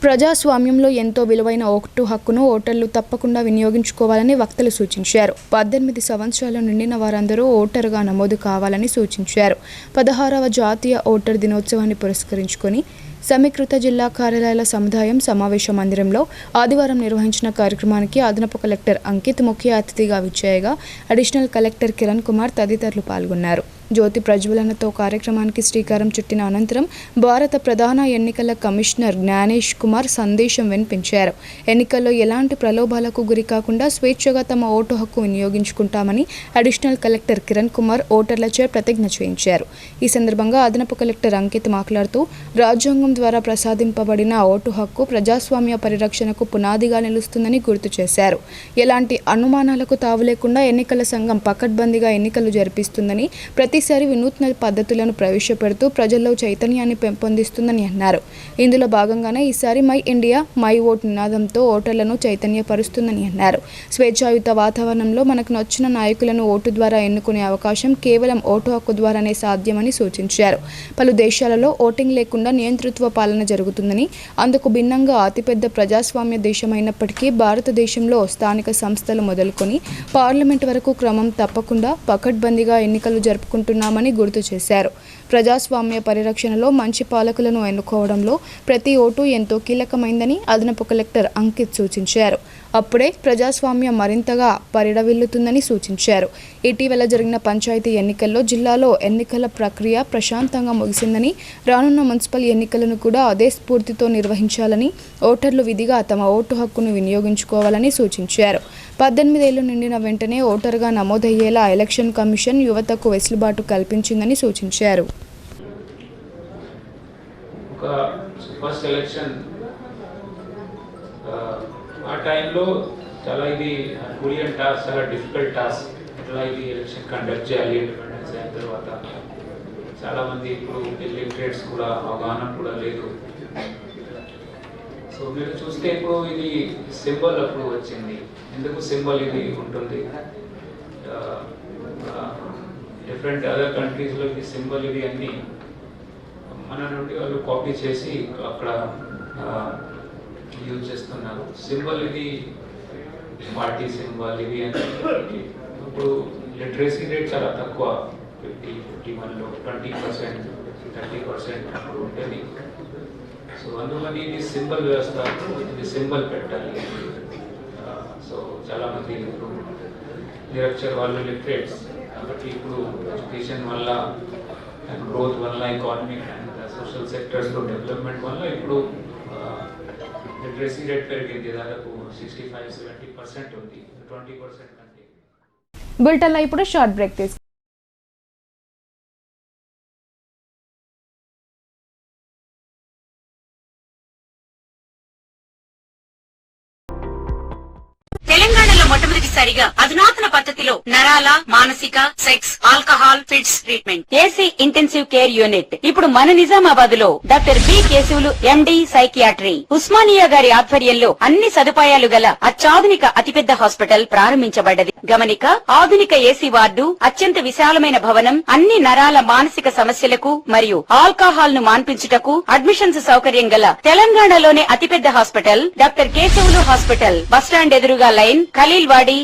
ప్రజాస్వామ్యంలో ఎంతో విలువైన ఓటు హక్కును ఓటర్లు తప్పకుండా వినియోగించుకోవాలని వక్తలు సూచించారు. 18 సంవత్సరాలు నిండిన వారందరూ ఓటరుగా నమోదు కావాలని సూచించారు. 16వ జాతీయ ఓటర్ దినోత్సవాన్ని పురస్కరించుకొని సమీకృత జిల్లా కార్యాలయాల సముదాయం సమావేశ మందిరంలో ఆదివారం నిర్వహించిన కార్యక్రమానికి అదనపు కలెక్టర్ అంకిత్ ముఖ్య అతిథిగా విచ్చేయగా అడిషనల్ కలెక్టర్ కిరణ్ కుమార్ తదితరులు పాల్గొన్నారు. జ్యోతి ప్రజ్వలనతో కార్యక్రమానికి శ్రీకారం చుట్టిన అనంతరం భారత ప్రధాన ఎన్నికల కమిషనర్ జ్ఞానేష్ కుమార్ సందేశం వినిపించారు. ఎన్నికల్లో ఎలాంటి ప్రలోభాలకు గురి కాకుండా స్వేచ్ఛగా తమ ఓటు హక్కు వినియోగించుకుంటామని అడిషనల్ కలెక్టర్ కిరణ్ కుమార్ ఓటర్లచే ప్రతిజ్ఞ చేయించారు. ఈ సందర్భంగా అదనపు కలెక్టర్ అంకిత్ మాట్లాడుతూ రాజ్యాంగం ద్వారా ప్రసాదింపబడిన ఓటు హక్కు ప్రజాస్వామ్య పరిరక్షణకు పునాదిగా నిలుస్తుందని గుర్తు చేశారు. ఎలాంటి అనుమానాలకు తావు లేకుండా ఎన్నికల సంఘం పకడ్బందీగా ఎన్నికలు జరిపిస్తుందని, ప్రతి ప్రతిసారి వినూత్న పద్ధతులను ప్రవేశపెడుతూ ప్రజల్లో చైతన్యాన్ని పెంపొందిస్తుందని అన్నారు. ఇందులో భాగంగానే ఈసారి మై ఇండియా మై ఓట్ నినాదంతో ఓటర్లను చైతన్యపరుస్తుందని అన్నారు. స్వేచ్ఛాయుత వాతావరణంలో మనకు నచ్చిన నాయకులను ఓటు ద్వారా ఎన్నుకునే అవకాశం కేవలం ఓటు హక్కు ద్వారానే సాధ్యమని సూచించారు. పలు దేశాలలో ఓటింగ్ లేకుండా నియంతృత్వ పాలన జరుగుతుందని, అందుకు భిన్నంగా అతిపెద్ద ప్రజాస్వామ్య దేశమైనప్పటికీ భారతదేశంలో స్థానిక సంస్థలు మొదలుకొని పార్లమెంట్ వరకు క్రమం తప్పకుండా పకడ్బందీగా ఎన్నికలు జరుపుకుంటున్నామని గుర్తు చేశారు. ప్రజాస్వామ్య పరిరక్షణలో మంచి పాలకులను ఎన్నుకోవడంలో ప్రతి ఓటు ఎంతో కీలకమైందని అదనపు కలెక్టర్ అంకిత్ సూచించారు. అప్పుడే ప్రజాస్వామ్యం మరింతగా పరిడవిల్లుతుందని సూచించారు. ఇటీవల జరిగిన పంచాయతీ ఎన్నికల్లో జిల్లాలో ఎన్నికల ప్రక్రియ ప్రశాంతంగా ముగిసిందని, రానున్న మున్సిపల్ ఎన్నికలను కూడా అదే స్ఫూర్తితో నిర్వహించాలని, ఓటర్లు విధిగా తమ ఓటు హక్కును వినియోగించుకోవాలని సూచించారు. 18 ఏళ్లు నిండిన వెంటనే ఓటరుగా నమోదయ్యేలా ఎలక్షన్ కమిషన్ యువతకు వెసులుబాటు కల్పించిందని సూచించారు. ఆ టైంలో చాలా ఇది హర్కులియన్ టాస్క్, చాలా డిఫికల్ట్ టాస్క్. ఎట్లా ఇది ఎలక్షన్ కండక్ట్ చేయాలి ఇండిపెండెన్స్ అయిన తర్వాత చాలామంది ఇప్పుడు ఇల్లిటరేట్స్ కూడా అవగాహన కూడా లేదు. సో మీరు చూస్తే ఇప్పుడు ఇది సింబల్ అప్పుడు వచ్చింది. ఎందుకు సింబల్ ఇది ఉంటుంది? డిఫరెంట్ అదర్ కంట్రీస్లో ఇది సింబల్ ఇది అన్నీ మన నుండి వాళ్ళు కాపీ చేసి అక్కడ యూజ్ చేస్తున్నారు. సింబల్ ఇది పార్టీ సింబల్ ఇవి అని. ఇప్పుడు లిటరసీ రేట్ చాలా తక్కువ, 50-51లో 20%, 30% అప్పుడు ఉంటుంది. సో అందువల్ల ఇది సింబల్ వ్యవస్థ, ఇది సింబల్ పెట్టాలి. సో చాలామంది ఇప్పుడు నిరక్షర వాళ్ళు లిటరేట్స్ కాబట్టి ఇప్పుడు ఎడ్యుకేషన్ వల్ల అండ్ గ్రోత్ వల్ల, ఎకానమిక్ అండ్ సోషల్ సెక్టర్స్లో డెవలప్మెంట్ వల్ల ఇప్పుడు లిటరసీ రేట్ పెరిగింది. దాదాపు 65-70% ఉంది, 20% కంటే. బులెటిన్లో ఇప్పుడు షార్ట్ బ్రేక్ తీసుకుంటాం. తెలంగాణలో మొట్టమొదటిసారిగా అధునాతన పద్ధతిలో నరాల, మానసిక, sex, alcohol, fits treatment, AC intensive care unit ఇప్పుడు మన నిజామాబాద్ లో doctor B Keshavulu MD psychiatry, Osmania గారి ఆధ్వర్యంలో అన్ని సదుపాయాలు గల అత్యాధునిక అతిపెద్ద హాస్పిటల్ ప్రారంభించబడ్డది. గమనిక, ఆధునిక ఏసీ వార్డు, అత్యంత విశాలమైన భవనం, అన్ని నరాల మానసిక సమస్యలకు మరియు ఆల్కహాల్ ను మాన్పించుటకు అడ్మిషన్స్ సౌకర్యం గల తెలంగాణలోనే అతిపెద్ద hospital doctor Keshavulu hospital, bus stand ఎదురుగా లైన్, ఖలీల్వాడి.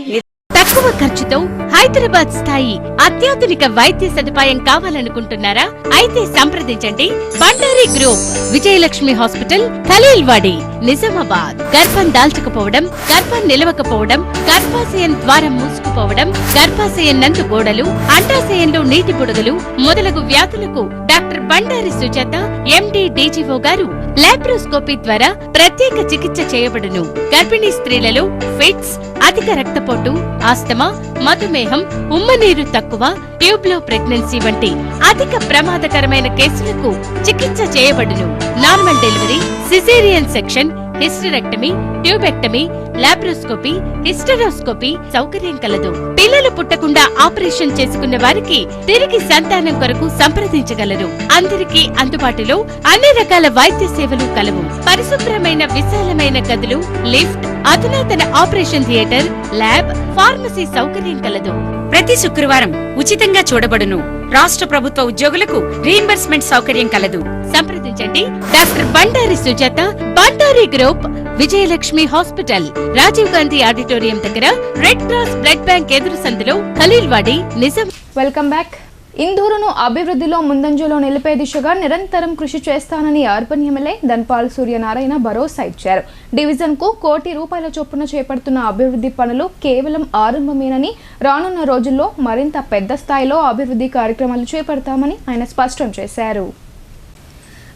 తక్కువ ఖర్చుతో హైదరాబాద్ స్థాయి అత్యాధునిక వైద్య సదుపాయం కావాలనుకుంటున్నారా? అయితే సంప్రదించండి బండారి గ్రూప్, విజయలక్ష్మి హాస్పిటల్, ఖలీల్వాడి, నిజామాబాద్. గర్భం దాల్చకపోవడం, గర్భం నిలవకపోవడం, గర్భాశయం ద్వారం మూసుకుపోవడం, గర్భాశయం నందు గోడలు, అండాశయంలో నీటి బుడగలు మొదలగు వ్యాధులకు డాక్టర్ బండారి సుజాత ఎండి డీజీఓ గారు లాప్రోస్కోపీ ద్వారా ప్రత్యేక చికిత్స చేయబడును. గర్భిణీ స్త్రీలలో ఫిట్స్, అధిక రక్తపోటు, ఆస్తమా, మధుమేహం, ఉమ్మనీరు తక్కువ, ట్యూబ్లో ప్రెగ్నెన్సీ వంటి అధిక ప్రమాదకరమైన కేసులకు చికిత్స చేయబడును. Normal delivery, caesarean section, hysterectomy, tubectomy, laparoscopy, hysteroscopy సౌకర్యం కలదు. పిల్లలు పుట్టకుండా ఆపరేషన్ చేసుకున్న వారికి తిరిగి సంతానం కొరకు సంప్రదించగలరు. అందరికీ అందుబాటులో అన్ని రకాల వైద్య సేవలు కలవు. పరిశుభ్రమైన విశాలమైన గదులు, లిఫ్ట్, అధునాతన ఆపరేషన్ థియేటర్, ల్యాబ్, ఫార్మసీ సౌకర్యం కలదు. ప్రతి శుక్రవారం ఉచితంగా చూడబడును. రాష్ట్ర ప్రభుత్వ ఉద్యోగులకు రీయింబర్స్మెంట్ సౌకర్యం కలదు. సంప్రదించండి doctor Bandari Sujatha, Bandari group, Vijayalakshmi hospital, Rajiv Gandhi auditorium దగ్గర, రెడ్ క్రాస్ బ్లడ్ బ్యాంక్ ఎదురు సందులో, ఖలీల్వాడి, నిజాం. Welcome back. ఇందూరును అభివృద్ధిలో ముందంజలో నిలిపే దిశగా నిరంతరం కృషి చేస్తానని అర్బన్ ఎమ్మెల్యే ధన్పాల్ సూర్యనారాయణ భరోసా ఇచ్చారు. డివిజన్కు ₹1 కోటి చొప్పున చేపడుతున్న అభివృద్ధి పనులు కేవలం ఆరంభమేనని, రానున్న రోజుల్లో మరింత పెద్ద స్థాయిలో అభివృద్ధి కార్యక్రమాలు చేపడతామని ఆయన స్పష్టం చేశారు.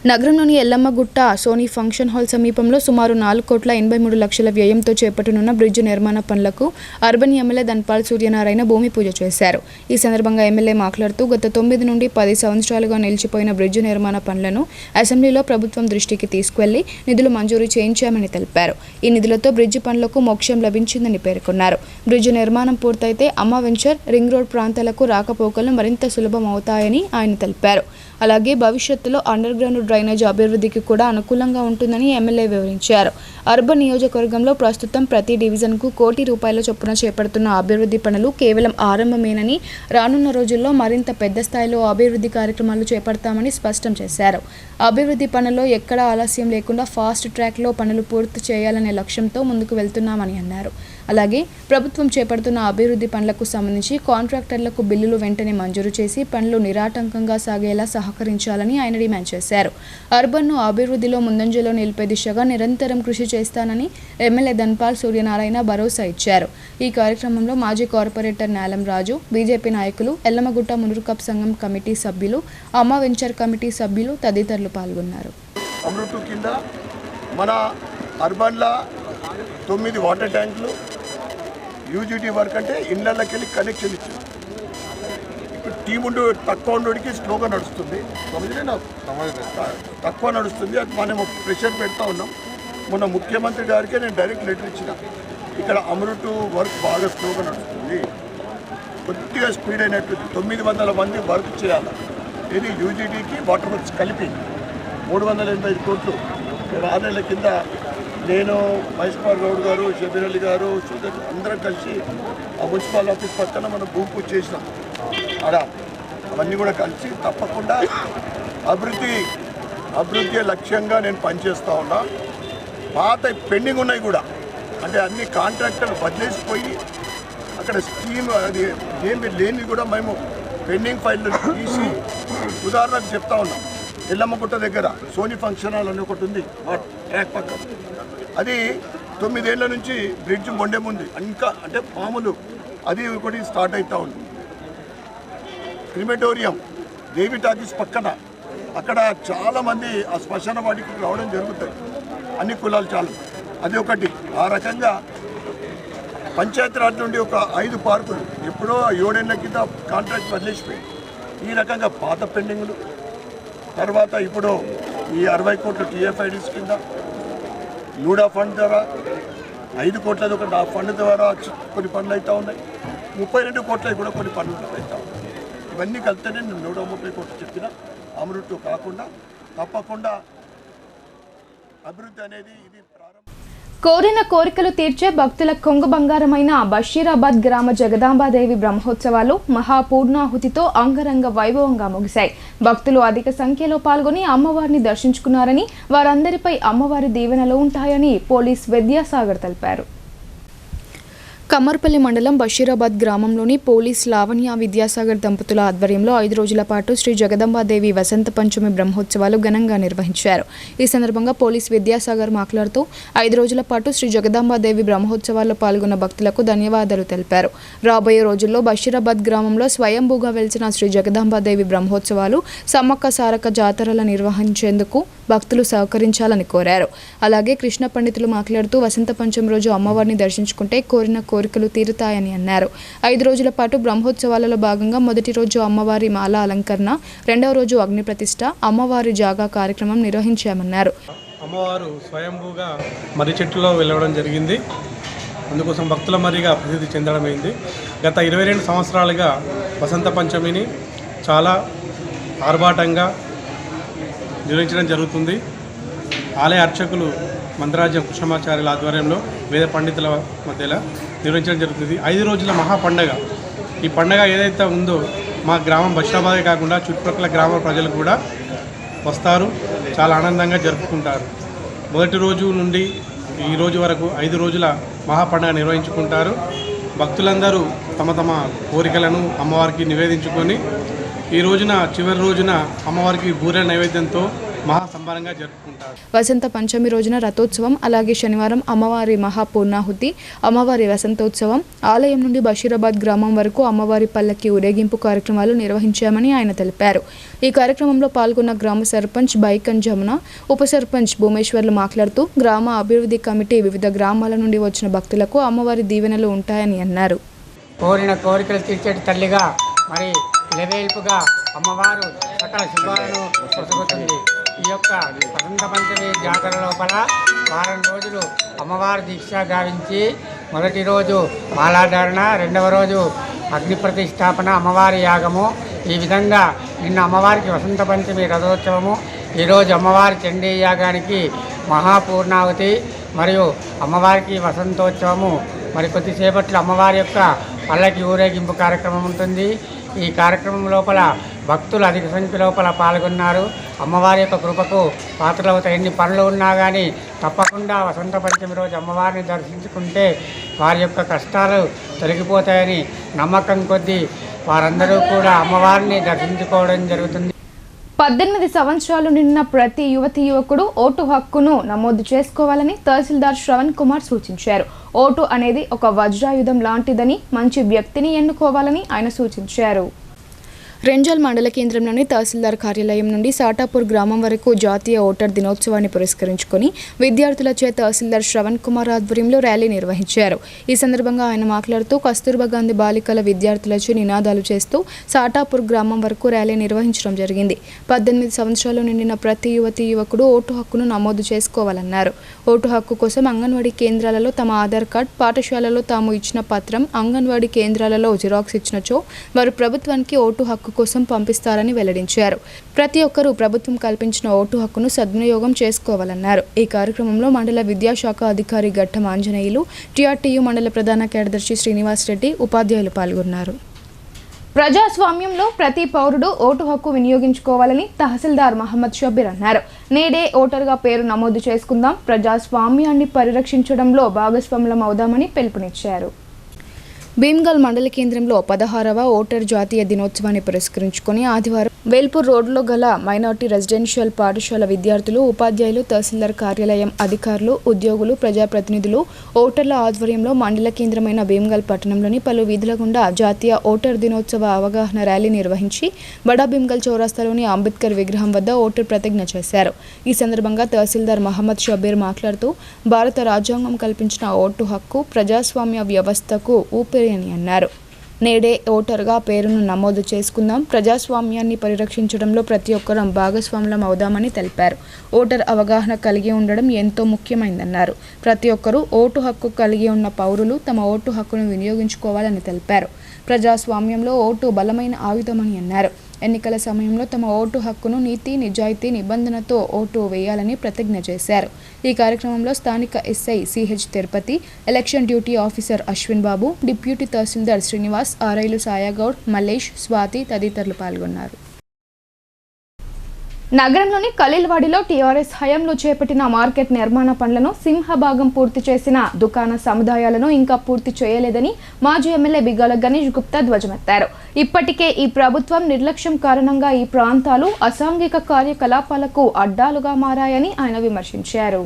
నగరంలోని ఎల్లమ్మగుట్ట సోనీ ఫంక్షన్ హాల్ సమీపంలో సుమారు 4,83,00,000 వ్యయంతో చేపట్టనున్న బ్రిడ్జ్ నిర్మాణ పనులకు అర్బన్ ఎమ్మెల్యే ధన్పాల్ సూర్యనారాయణ భూమి పూజ చేశారు. ఈ సందర్భంగా ఎమ్మెల్యే మాట్లాడుతూ గత 9 నుండి 10 సంవత్సరాలుగా నిలిచిపోయిన బ్రిడ్జ్ నిర్మాణ పనులను అసెంబ్లీలో ప్రభుత్వం దృష్టికి తీసుకెళ్లి నిధులు మంజూరు చేయించామని తెలిపారు. ఈ నిధులతో బ్రిడ్జ్ పనులకు మోక్షం లభించిందని పేర్కొన్నారు. బ్రిడ్జ్ నిర్మాణం పూర్తయితే అమ్మ వెంచర్, రింగ్ రోడ్ ప్రాంతాలకు రాకపోకలు మరింత సులభం అవుతాయని ఆయన తెలిపారు. అలాగే భవిష్యత్తులో అండర్ గ్రౌండ్ డ్రైనేజ్ అభివృద్ధికి కూడా అనుకూలంగా ఉంటుందని ఎమ్మెల్యే వివరించారు. అర్బన్ నియోజకవర్గంలో ప్రస్తుతం ప్రతి డివిజన్కు ₹1 కోటి చొప్పున చేపడుతున్న అభివృద్ధి పనులు కేవలం ఆరంభమేనని, రానున్న రోజుల్లో మరింత పెద్ద స్థాయిలో అభివృద్ధి కార్యక్రమాలు చేపడతామని స్పష్టం చేశారు. అభివృద్ధి పనుల్లో ఎక్కడా ఆలస్యం లేకుండా ఫాస్ట్ ట్రాక్లో పనులు పూర్తి చేయాలనే లక్ష్యంతో ముందుకు వెళ్తున్నామని అన్నారు. అలాగే ప్రభుత్వం చేపడుతున్న అభివృద్ధి పనులకు సంబంధించి కాంట్రాక్టర్లకు బిల్లులు వెంటనే మంజూరు చేసి పనులు నిరాటంకంగా సాగేలా సహకరించాలని ఆయన డిమాండ్ చేశారు. అర్బన్ను అభివృద్ధిలో ముందంజలో నిలిపే దిశగా నిరంతరం కృషి చేస్తానని ఎమ్మెల్యే ధన్పాల్ సూర్యనారాయణ భరోసా ఇచ్చారు. ఈ కార్యక్రమంలో మాజీ కార్పొరేటర్ నాలం రాజు, బీజేపీ నాయకులు, ఎల్లమ్మగుట్ట మునురుకప్ సంఘం కమిటీ సభ్యులు, అమ్మ వెంచర్ కమిటీ సభ్యులు తదితరులు పాల్గొన్నారు. అమృత్ కింద మన అర్బన్లో 9 వాటర్ ట్యాంకులు యూజీటీ వర్క్ అంటే ఇళ్ళకి వెళ్ళి కనెక్షన్ ఇచ్చింది. ఇప్పుడు టీం ఉండి తక్కువ ఉండడికి స్లోగా నడుస్తుంది, తక్కువ నడుస్తుంది. అది మనం ప్రెషర్ పెడతా ఉన్నాం. మొన్న ముఖ్యమంత్రి గారికి నేను డైరెక్ట్ లెటర్ ఇచ్చిన, ఇక్కడ అమృత్ వర్క్ బాగా స్లోగా నడుస్తుంది, కొద్దిగా స్పీడ్ అయినట్టు 900 మంది వర్క్ చేయాలి. ఇది యూజీటీకి వాటర్ వర్క్స్ కలిపి 385 కోట్లు 6 నెలల కింద నేను, మహేష్ కుమార్ గౌడ్ గారు, షబీర్ అలీ గారు, సుధీర్ అందరం కలిసి ఆ మున్సిపల్ ఆఫీస్ పక్కన మనం భూమి పూజ చేసినాం. అక్కడ అవన్నీ కూడా కలిసి తప్పకుండా అభివృద్ధి లక్ష్యంగా నేను పనిచేస్తూ ఉన్నా. పాత పెండింగ్ ఉన్నాయి కూడా, అంటే అన్ని కాంట్రాక్టర్లు బదిలేసిపోయి అక్కడ స్కీమ్ అది ఏమి లేని కూడా మేము పెండింగ్ ఫైళ్ళు తీసి ఉదాహరణకు చెప్తా ఉన్నాం. ఎల్లమ్మగుట్ట దగ్గర సోనీ ఫంక్షన్ హాల్ అని ఒకటి ఉంది, ట్రాక్ పక్కన. అది 9 ఏళ్ల నుంచి బ్రిడ్జ్ మొండే ముందు ఇంకా అంటే మామూలు అది ఒకటి స్టార్ట్ అవుతూ ఉంది. క్రిమెటోరియం దేవి టాకీస్ పక్కన అక్కడ చాలామంది ఆ శ్మశాన వాటికి రావడం జరుగుతుంది, అన్ని కులాలు చాలు. అది ఒకటి. ఆ రకంగా పంచాయతీరాజ్ నుండి ఒక 5 పార్కులు ఎప్పుడో 7 ఏళ్ల కింద కాంట్రాక్ట్ వదిలేసిపోయి, ఈ రకంగా పాత పెండింగ్లు. తర్వాత ఇప్పుడు ఈ 60 కోట్ల టీఎఫ్ఐడిస్ కింద లూడా ఫండ్ ద్వారా 5 కోట్లది ఒక ఫండ్ ద్వారా కొన్ని పనులు అవుతూ ఉన్నాయి. 32 కోట్లవి కూడా కొన్ని పనులు అవుతా ఉన్నాయి. ఇవన్నీ కలిపితేనే నేను 130 కోట్లు చెప్పిన అమృత్ కాకుండా తప్పకుండా అభివృద్ధి అనేది ఇది ప్రారంభం. కోరిన కోరికలు తీర్చే భక్తుల కొంగు బంగారమైన బషీరాబాద్ గ్రామ జగదాంబాదేవి బ్రహ్మోత్సవాలు మహాపూర్ణాహుతితో అంగరంగ వైభవంగా ముగిశాయి. భక్తులు అధిక సంఖ్యలో పాల్గొని అమ్మవారిని దర్శించుకున్నారని, వారందరిపై అమ్మవారి దీవెనలు ఉంటాయని పోలీస్ విద్యాసాగర్ తెలిపారు. కమ్మర్పల్లి మండలం బషీరాబాద్ గ్రామంలోని పోలీస్ లావణ్య విద్యాసాగర్ దంపతుల ఆధ్వర్యంలో 5 రోజుల పాటు శ్రీ జగదంబాదేవి వసంత పంచమి బ్రహ్మోత్సవాలు ఘనంగా నిర్వహించారు. ఈ సందర్భంగా పోలీస్ విద్యాసాగర్ మాట్లాడుతూ 5 రోజుల పాటు శ్రీ జగదంబాదేవి బ్రహ్మోత్సవాల్లో పాల్గొన్న భక్తులకు ధన్యవాదాలు తెలిపారు. రాబోయే రోజుల్లో బషీరాబాద్ గ్రామంలో స్వయంభూగా వెలిసిన శ్రీ జగదంబాదేవి బ్రహ్మోత్సవాలు, సమ్మక్క సారక్క జాతరల నిర్వహించేందుకు భక్తులు సహకరించాలని కోరారు. అలాగే కృష్ణ పండితులు మాట్లాడుతూ వసంత పంచమి రోజు అమ్మవారిని దర్శించుకుంటే కోరిన కోరికలు తీరుతాయని అన్నారు. 5 రోజుల పాటు బ్రహ్మోత్సవాలలో భాగంగా మొదటి రోజు అమ్మవారి మాల అలంకరణ, రెండవ రోజు అగ్ని ప్రతిష్ఠ, అమ్మవారి జాగా కార్యక్రమం నిర్వహించామన్నారు. అమ్మవారు స్వయంభూగా మర్రి చెట్టులో వెళ్ళడం జరిగింది. అందుకోసం భక్తుల మరిగా ప్రసిద్ధి చెందడమైంది. గత 22 సంవత్సరాలుగా వసంత పంచమిని చాలా ఆర్భాటంగా నిర్వహించడం జరుగుతుంది. ఆలయ అర్చకులు మంత్రాజ్యం కృష్ణమాచార్యుల ఆధ్వర్యంలో వేద పండితుల మధ్యలో నిర్వహించడం జరుగుతుంది. 5 రోజుల మహా పండగ. ఈ పండగ ఏదైతే ఉందో మా గ్రామం బషీరాబాదే కాకుండా చుట్టుపక్కల గ్రామ ప్రజలు కూడా వస్తారు, చాలా ఆనందంగా జరుపుకుంటారు. మొదటి రోజు నుండి ఈ రోజు వరకు 5 రోజుల మహా పండగ నిర్వహించుకుంటారు. భక్తులందరూ తమ తమ కోరికలను అమ్మవారికి నివేదించుకొని ఈ రోజున చివరి రోజున అమ్మవారికి బూరెల నైవేద్యంతో మహాసంబరంగా జరుపుకుంటారు. వసంత పంచమి రోజున రథోత్సవం, అలాగే శనివారం అమ్మవారి మహాపూర్ణాహుతి, అమ్మవారి వసంతోత్సవం, ఆలయం నుండి బషీరాబాద్ గ్రామం వరకు అమ్మవారి పల్లకి ఊరేగింపు కార్యక్రమాలు నిర్వహించామని ఆయన తెలిపారు. ఈ కార్యక్రమంలో పాల్గొన్న గ్రామ సర్పంచ్ బైకన్ జమున, ఉప సర్పంచ్ భూమేశ్వర్లు మాట్లాడుతూ గ్రామ అభివృద్ధి కమిటీ వివిధ గ్రామాల నుండి వచ్చిన భక్తులకు అమ్మవారి దీవెనలు ఉంటాయని అన్నారు. కోరిన కోరికలు తీర్చేటి తల్లిగా మరి లెవేల్పుగా అమ్మవారు సకల శుభాలను పొసుగుతుంది. ఈ యొక్క వసంత పంచమి జాతర లోపల వారం రోజులు అమ్మవారి దీక్ష గావించి మొదటి రోజు మాలాధారణ, రెండవ రోజు అగ్ని ప్రతిష్టాపన, అమ్మవారి యాగము. ఈ విధంగా నిన్న అమ్మవారికి వసంత పంచమి రథోత్సవము, ఈరోజు అమ్మవారి చండీ యాగానికి మహాపూర్ణావతి మరియు అమ్మవారికి వసంతోత్సవము. మరి కొద్దిసేపట్లో అమ్మవారి యొక్క పల్లకి ఊరేగింపు కార్యక్రమం ఉంటుంది. ఈ కార్యక్రమం లోపల భక్తులు అధిక సంఖ్య లోపల పాల్గొన్నారు. అమ్మవారి యొక్క కృపకు పాత్రలవుతాయి. ఎన్ని పనులు ఉన్నా కానీ తప్పకుండా వసంత పంచమి రోజు అమ్మవారిని దర్శించుకుంటే వారి యొక్క కష్టాలు తొలగిపోతాయని నమ్మకం కొద్దీ వారందరూ కూడా అమ్మవారిని దర్శించుకోవడం జరుగుతుంది. 18 సంవత్సరాలు నిండిన ప్రతి యువతి యువకుడు ఓటు హక్కును నమోదు చేసుకోవాలని తహసీల్దార్ శ్రవణ్ కుమార్ సూచించారు. ఓటు అనేది ఒక వజ్రాయుధం లాంటిదని, మంచి వ్యక్తిని ఎన్నుకోవాలని ఆయన సూచించారు. రెంజల్ మండల కేంద్రంలోని తహసీల్దార్ కార్యాలయం నుండి సాటాపూర్ గ్రామం వరకు జాతీయ ఓటర్ దినోత్సవాన్ని పురస్కరించుకొని విద్యార్థులచే తహసీల్దార్ శ్రవణ్ కుమార్ ఆధ్వర్యంలో ర్యాలీ నిర్వహించారు. ఈ సందర్భంగా ఆయన మాట్లాడుతూ కస్తూర్బా గాంధీ బాలికల విద్యార్థులచే నినాదాలు చేస్తూ సాటాపూర్ గ్రామం వరకు ర్యాలీ నిర్వహించడం జరిగింది. 18 సంవత్సరాలు నిండిన ప్రతి యువతి యువకుడు ఓటు హక్కును నమోదు చేసుకోవాలన్నారు. ఓటు హక్కు కోసం అంగన్వాడీ కేంద్రాలలో తమ ఆధార్ కార్డ్, పాఠశాలలో తాము ఇచ్చిన పత్రం అంగన్వాడీ కేంద్రాలలో జిరాక్స్ ఇచ్చినచో వారు ప్రభుత్వానికి ఓటు హక్కు కోసం పంపిస్తారని వెల్లడించారు. ప్రతి ఒక్కరూ ప్రభుత్వం కల్పించిన ఓటు హక్కును సద్వినియోగం చేసుకోవాలన్నారు. ఈ కార్యక్రమంలో మండల విద్యాశాఖ అధికారి ఘట్టం ఆంజనేయులు, టీఆర్టీయూ మండల ప్రధాన కార్యదర్శి శ్రీనివాస్ రెడ్డి, ఉపాధ్యాయులు పాల్గొన్నారు. ప్రజాస్వామ్యంలో ప్రతి పౌరుడు ఓటు హక్కు వినియోగించుకోవాలని తహసీల్దార్ మహమ్మద్ షబీర్ అన్నారు. నేడే ఓటర్గా పేరు నమోదు చేసుకుందాం, ప్రజాస్వామ్యాన్ని పరిరక్షించడంలో భాగస్వాములం అవుదామని పిలుపునిచ్చారు. భీమ్గల్ మండల కేంద్రంలో 16వ ఓటర్ జాతీయ దినోత్సవాన్ని పురస్కరించుకొని ఆదివారం వేల్పూర్ రోడ్లో గల మైనార్టీ రెసిడెన్షియల్ పాఠశాల విద్యార్థులు, ఉపాధ్యాయులు, తహసీల్దార్ కార్యాలయం అధికారులు, ఉద్యోగులు, ప్రజాప్రతినిధులు, ఓటర్ల ఆధ్వర్యంలో మండల కేంద్రమైన భీమ్గల్ పట్టణంలోని పలు వీధుల గుండా జాతీయ ఓటర్ దినోత్సవ అవగాహన ర్యాలీ నిర్వహించి బడా భీమ్గల్ చౌరస్తాలోని అంబేద్కర్ విగ్రహం వద్ద ఓటర్ ప్రతిజ్ఞ చేశారు. ఈ సందర్భంగా తహసీల్దార్ మహమ్మద్ షబీర్ మాట్లాడుతూ భారత రాజ్యాంగం కల్పించిన ఓటు హక్కు ప్రజాస్వామ్య వ్యవస్థకు ఊపిరి అని అన్నారు. నేడే ఓటర్గా పేరును నమోదు చేసుకుందాం, ప్రజాస్వామ్యాన్ని పరిరక్షించడంలో ప్రతి ఒక్కరూ భాగస్వాములం అవుదామని తెలిపారు. ఓటర్ అవగాహన కలిగి ఉండడం ఎంతో ముఖ్యమైందన్నారు. ప్రతి ఒక్కరూ ఓటు హక్కు కలిగి ఉన్న పౌరులు తమ ఓటు హక్కును వినియోగించుకోవాలని తెలిపారు. ప్రజాస్వామ్యంలో ఓటు బలమైన ఆయుధమని అన్నారు. ఎన్నికల సమయంలో తమ ఓటు హక్కును నీతి, నిజాయితీ, నిబంధనతో ఓటు వేయాలని ప్రతిజ్ఞ చేశారు. ఈ కార్యక్రమంలో స్థానిక SI CH Tirupati, election duty officer Ashwin Babu, deputy tahsildar Srinivas, ఆర్ఐలు సాయాగౌడ్, మల్లేష్, స్వాతి తదితరులు పాల్గొన్నారు. నగరంలోని ఖలీల్వాడిలో టీఆర్ఎస్ హయాంలో చేపట్టిన మార్కెట్ నిర్మాణ పనులను సింహభాగం పూర్తి చేసిన దుకాణ సముదాయాలను ఇంకా పూర్తి చేయలేదని మాజీ ఎమ్మెల్యే బిగాల గణేష్ గుప్తా ధ్వజమెత్తారు. ఇప్పటికే ఈ ప్రభుత్వం నిర్లక్ష్యం కారణంగా ఈ ప్రాంతాలు అసాంఘిక కార్యకలాపాలకు అడ్డాలుగా మారాయని ఆయన విమర్శించారు.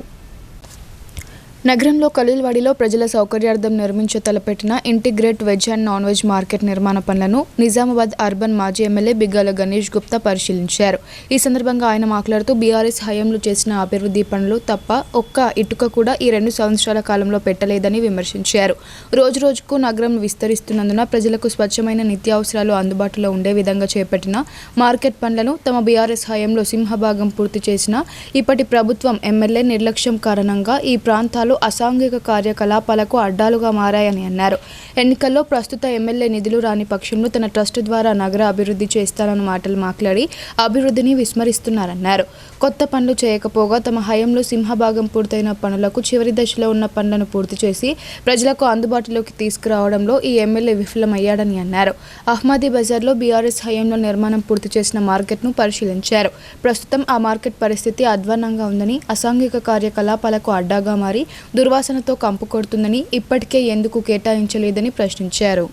నగరంలో ఖలీల్వాడిలో ప్రజల సౌకర్యార్థం నిర్మించ తలపెట్టిన integrate veg and non veg market నిర్మాణ పనులను నిజామాబాద్ అర్బన్ మాజీ ఎమ్మెల్యే బిగాల గణేష్ గుప్తా పరిశీలించారు. ఈ సందర్భంగా ఆయన మాట్లాడుతూ బీఆర్ఎస్ హయాంలో చేసిన అభివృద్ధి పనులు తప్ప ఒక్క ఇటుక కూడా ఈ 2 సంవత్సరాల కాలంలో పెట్టలేదని విమర్శించారు. రోజురోజుకు నగరం విస్తరిస్తున్నందున ప్రజలకు స్వచ్ఛమైన నిత్యావసరాలు అందుబాటులో ఉండే విధంగా చేపట్టిన మార్కెట్ పనులను తమ బీఆర్ఎస్ హయాంలో సింహభాగం పూర్తి చేసిన ఇప్పటి ప్రభుత్వం ఎమ్మెల్యే నిర్లక్ష్యం కారణంగా ఈ ప్రాంతాలు అసాంఘిక కార్యకలాపాలకు అడ్డాలుగా మారాయని అన్నారు. ఎన్నికల్లో ప్రస్తుత ఎమ్మెల్యే నిధులు రాని పక్షంలో తన ట్రస్ట్ ద్వారా నగర అభివృద్ధి చేస్తానన్న మాటలు మాట్లాడి అభివృద్ధిని విస్మరిస్తున్నారన్నారు. కొత్త పనులు చేయకపోగా తమ హయాంలో సింహభాగం పూర్తయిన పనులకు చివరి దశలో ఉన్న పనులను పూర్తి చేసి ప్రజలకు అందుబాటులోకి తీసుకురావడంలో ఈ ఎమ్మెల్యే విఫలమయ్యాడని అన్నారు. అహ్మదీ బజార్లో బీఆర్ఎస్ హయాంలో నిర్మాణం పూర్తి చేసిన మార్కెట్ను పరిశీలించారు. ప్రస్తుతం ఆ మార్కెట్ పరిస్థితి అధ్వాన్నంగా ఉందని, అసాంఘిక కార్యకలాపాలకు అడ్డాగా మారి దుర్వాసనతో కంపు కొడుతుందని, ఇప్పటికే ఎందుకు కేటాయించలేదని ప్రశ్నించారు.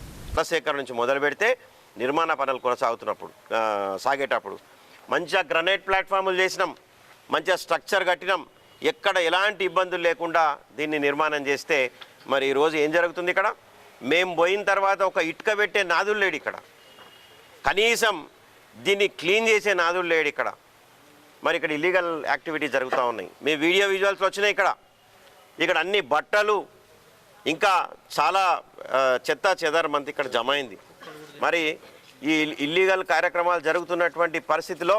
సేకరణ నుంచి మొదలు పెడితే నిర్మాణ పనులు కొనసాగుతున్నప్పుడు సాగేటప్పుడు మంచిగా గ్రనైట్ ప్లాట్ఫామ్లు చేసినాం, మంచిగా స్ట్రక్చర్ కట్టినాం, ఎక్కడ ఎలాంటి ఇబ్బందులు లేకుండా దీన్ని నిర్మాణం చేస్తే మరి ఈరోజు ఏం జరుగుతుంది? ఇక్కడ మేము పోయిన తర్వాత ఒక ఇటుక పెట్టే నాదులు లేడు, ఇక్కడ కనీసం దీన్ని క్లీన్ చేసే నాదులు లేడు ఇక్కడ. మరి ఇక్కడ ఇల్లీగల్ యాక్టివిటీస్ జరుగుతూ ఉన్నాయి. మీ వీడియో విజువల్స్ వచ్చినాయి. ఇక్కడ అన్ని బట్టలు ఇంకా చాలా చెత్త చెదారమంతా ఇక్కడ జమ అయింది. మరి ఈ ఇల్లీగల్ కార్యక్రమాలు జరుగుతున్నటువంటి పరిస్థితిలో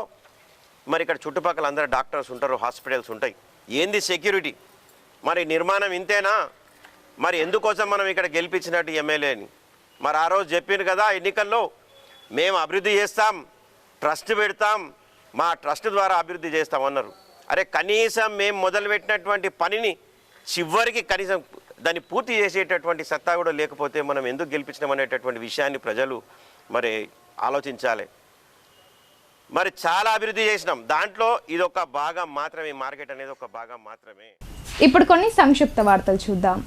మరి ఇక్కడ చుట్టుపక్కల అందరూ డాక్టర్స్ ఉంటారు, హాస్పిటల్స్ ఉంటాయి. ఏంది సెక్యూరిటీ? మరి నిర్మాణం ఇంతేనా? మరి ఎందుకోసం మనం ఇక్కడ గెలిపించినట్టు ఎమ్మెల్యేని? మరి ఆ రోజు చెప్పింది కదా ఎన్నికల్లో, మేము అభివృద్ధి చేస్తాం, ట్రస్ట్ పెడతాం, మా ట్రస్ట్ ద్వారా అభివృద్ధి చేస్తామన్నారు. అరే కనీసం మేము మొదలుపెట్టినటువంటి పనిని చివరికి కనీసం దాన్ని పూర్తి చేసేటటువంటి సత్తా కూడా లేకపోతే మనం ఎందుకు గెలిపించినామనేటటువంటి విషయాన్ని ప్రజలు మరి ఆలోచించాలి. మరి చాలా అభివృద్ధి చేసినాం, దాంట్లో ఇది ఒక భాగం మాత్రమే, మార్కెట్ అనేది ఒక భాగం మాత్రమే. ఇప్పుడు కొన్ని సంక్షిప్త వార్తలు చూద్దాం.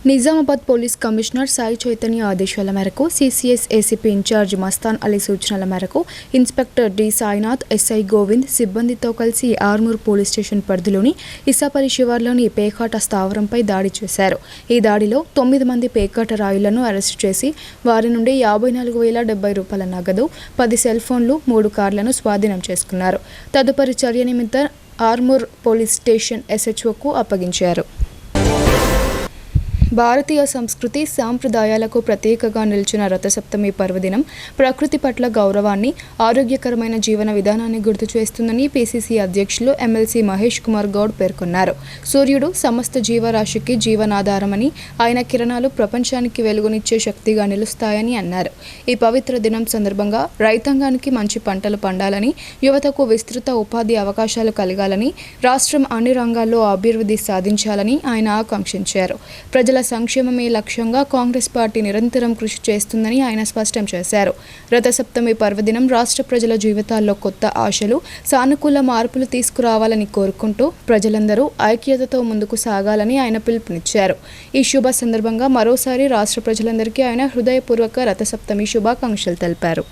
నిజామాబాద్ పోలీస్ కమిషనర్ సాయి చైతన్య ఆదేశాల మేరకు CCS ACP incharge Mastan Ali సూచనల మేరకు inspector D Sainath, SI Govind సిబ్బందితో కలిసి ఆర్మూర్ పోలీస్ స్టేషన్ పరిధిలోని ఇసాపల్లి శివార్లోని పేకాట స్థావరంపై దాడి చేశారు. ఈ దాడిలో 9 మంది పేకాట రాయులను అరెస్టు చేసి వారి నుండి 54,070 రూపాయల నగదు, 10 సెల్ ఫోన్లు, 3 కార్లను స్వాధీనం చేసుకున్నారు. తదుపరి చర్య నిమిత్తం ఆర్మూర్ పోలీస్ స్టేషన్ ఎస్హెచ్ఓకు అప్పగించారు. భారతీయ సంస్కృతి సాంప్రదాయాలకు ప్రత్యేకగా నిలిచిన రథసప్తమి పర్వదినం ప్రకృతి పట్ల గౌరవాన్ని, ఆరోగ్యకరమైన జీవన విధానాన్ని గుర్తు చేస్తుందని పిసిసి అధ్యక్షులు ఎమ్మెల్సీ మహేష్ కుమార్ గౌడ్ పేర్కొన్నారు. సూర్యుడు సమస్త జీవరాశికి జీవనాధారమని, ఆయన కిరణాలు ప్రపంచానికి వెలుగునిచ్చే శక్తిగా నిలుస్తాయని అన్నారు. ఈ పవిత్ర దినం సందర్భంగా రైతాంగానికి మంచి పంటలు పండాలని, యువతకు విస్తృత ఉపాధి అవకాశాలు కలగాలని, రాష్ట్రం అన్ని రంగాల్లో అభివృద్ధి సాధించాలని ఆయన ఆకాంక్షించారు. ప్రజల సంక్షేమమే లక్ష్యంగా కాంగ్రెస్ పార్టీ నిరంతరం కృషి చేస్తుందని ఆయన స్పష్టం చేశారు. రథసప్తమి పర్వదినం రాష్ట్ర ప్రజల జీవితాల్లో కొత్త ఆశలు, సానుకూల మార్పులు తీసుకురావాలని కోరుకుంటూ ప్రజలందరూ ఐక్యతతో ముందుకు సాగాలని ఆయన పిలుపునిచ్చారు. ఈ శుభ సందర్భంగా మరోసారి రాష్ట్ర ప్రజలందరికీ ఆయన హృదయపూర్వక రథసప్తమి శుభాకాంక్షలు తెలిపారు.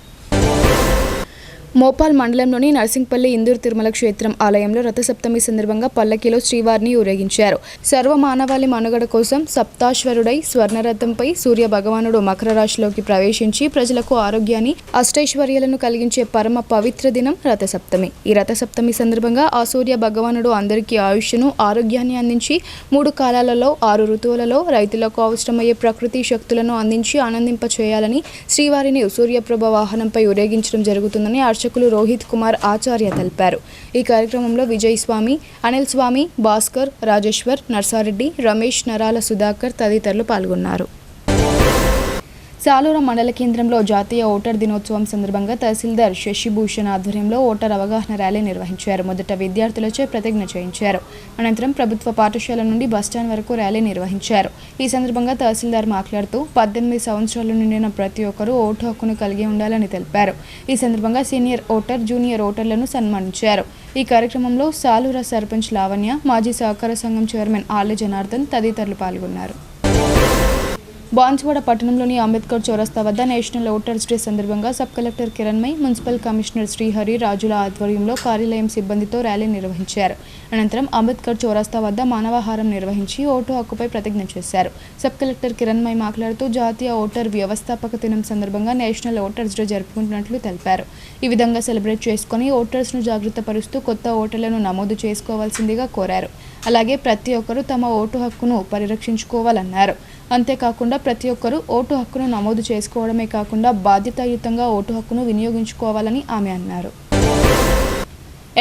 మోపాల్ మండలంలోని నర్సింగ్పల్లి ఇందూరు తిరుమల క్షేత్రం ఆలయంలో రథసప్తమి సందర్భంగా పల్లకీలో శ్రీవారిని ఊరేగించారు. సర్వమానవాళి మనుగడ కోసం సప్తాశ్వరుడై స్వర్ణరథంపై సూర్య భగవానుడు మకర రాశిలోకి ప్రవేశించి ప్రజలకు ఆరోగ్యాన్ని, అష్టైశ్వర్యాలను కలిగించే పరమ పవిత్ర దినం రథసప్తమి. ఈ రథసప్తమి సందర్భంగా ఆ సూర్య భగవానుడు అందరికీ ఆయుష్ను, ఆరోగ్యాన్ని అందించి 3 కాలాలలో 6 ఋతువులలో రైతులకు అవసరమయ్యే ప్రకృతి శక్తులను అందించి ఆనందింపచేయాలని శ్రీవారిని సూర్యప్రభ వాహనంపై ఊరేగించడం జరుగుతుందని అర్చకులు రోహిత్ కుమార్ ఆచార్య తెలిపారు. ఈ కార్యక్రమంలో విజయ్ స్వామి, అనిల్ స్వామి, భాస్కర్, రాజేశ్వర్, నర్సారెడ్డి, రమేష్, నరాల సుధాకర్ తదితరులు పాల్గొన్నారు. సాలూరు మండల కేంద్రంలో జాతీయ ఓటర్ దినోత్సవం సందర్భంగా తహసీల్దార్ శశిభూషణ్ ఆధ్వర్యంలో ఓటర్ అవగాహన ర్యాలీ నిర్వహించారు. మొదట విద్యార్థులచే ప్రతిజ్ఞ చేయించారు. అనంతరం ప్రభుత్వ పాఠశాల నుండి బస్టాండ్ వరకు ర్యాలీ నిర్వహించారు. ఈ సందర్భంగా తహసీల్దార్ మాట్లాడుతూ 18 సంవత్సరాలు నిండిన ప్రతి ఒక్కరూ ఓటు హక్కును కలిగి ఉండాలని తెలిపారు. ఈ సందర్భంగా సీనియర్ ఓటర్, జూనియర్ ఓటర్లను సన్మానించారు. ఈ కార్యక్రమంలో సాలూరు సర్పంచ్ లావణ్య, మాజీ సహకార సంఘం చైర్మన్ ఆళ్ల జనార్దన్ తదితరులు పాల్గొన్నారు. బాన్సువాడ పట్టణంలోని అంబేద్కర్ చౌరస్తా వద్ద నేషనల్ ఓటర్స్ డే సందర్భంగా sub collector Kiranmay, municipal commissioner Srihari రాజుల ఆధ్వర్యంలో కార్యాలయం సిబ్బందితో ర్యాలీ నిర్వహించారు. అనంతరం అంబేద్కర్ చౌరస్తా వద్ద మానవాహారం నిర్వహించి ఓటు హక్కుపై ప్రతిజ్ఞ చేశారు. సబ్ కలెక్టర్ కిరణ్మయ్ మాట్లాడుతూ జాతీయ ఓటర్ వ్యవస్థాపక దినం సందర్భంగా నేషనల్ ఓటర్స్ డే జరుపుకుంటున్నట్లు తెలిపారు. ఈ విధంగా సెలబ్రేట్ చేసుకుని ఓటర్స్ను జాగృత పరుస్తూ కొత్త ఓటర్లను నమోదు చేసుకోవాల్సిందిగా కోరారు. అలాగే ప్రతి ఒక్కరూ తమ ఓటు హక్కును పరిరక్షించుకోవాలన్నారు. అంతేకాకుండా ప్రతి ఒక్కరూ ఓటు హక్కును నమోదు చేసుకోవడమే కాకుండా బాధ్యతాయుతంగా ఓటు హక్కును వినియోగించుకోవాలని ఆమె అన్నారు.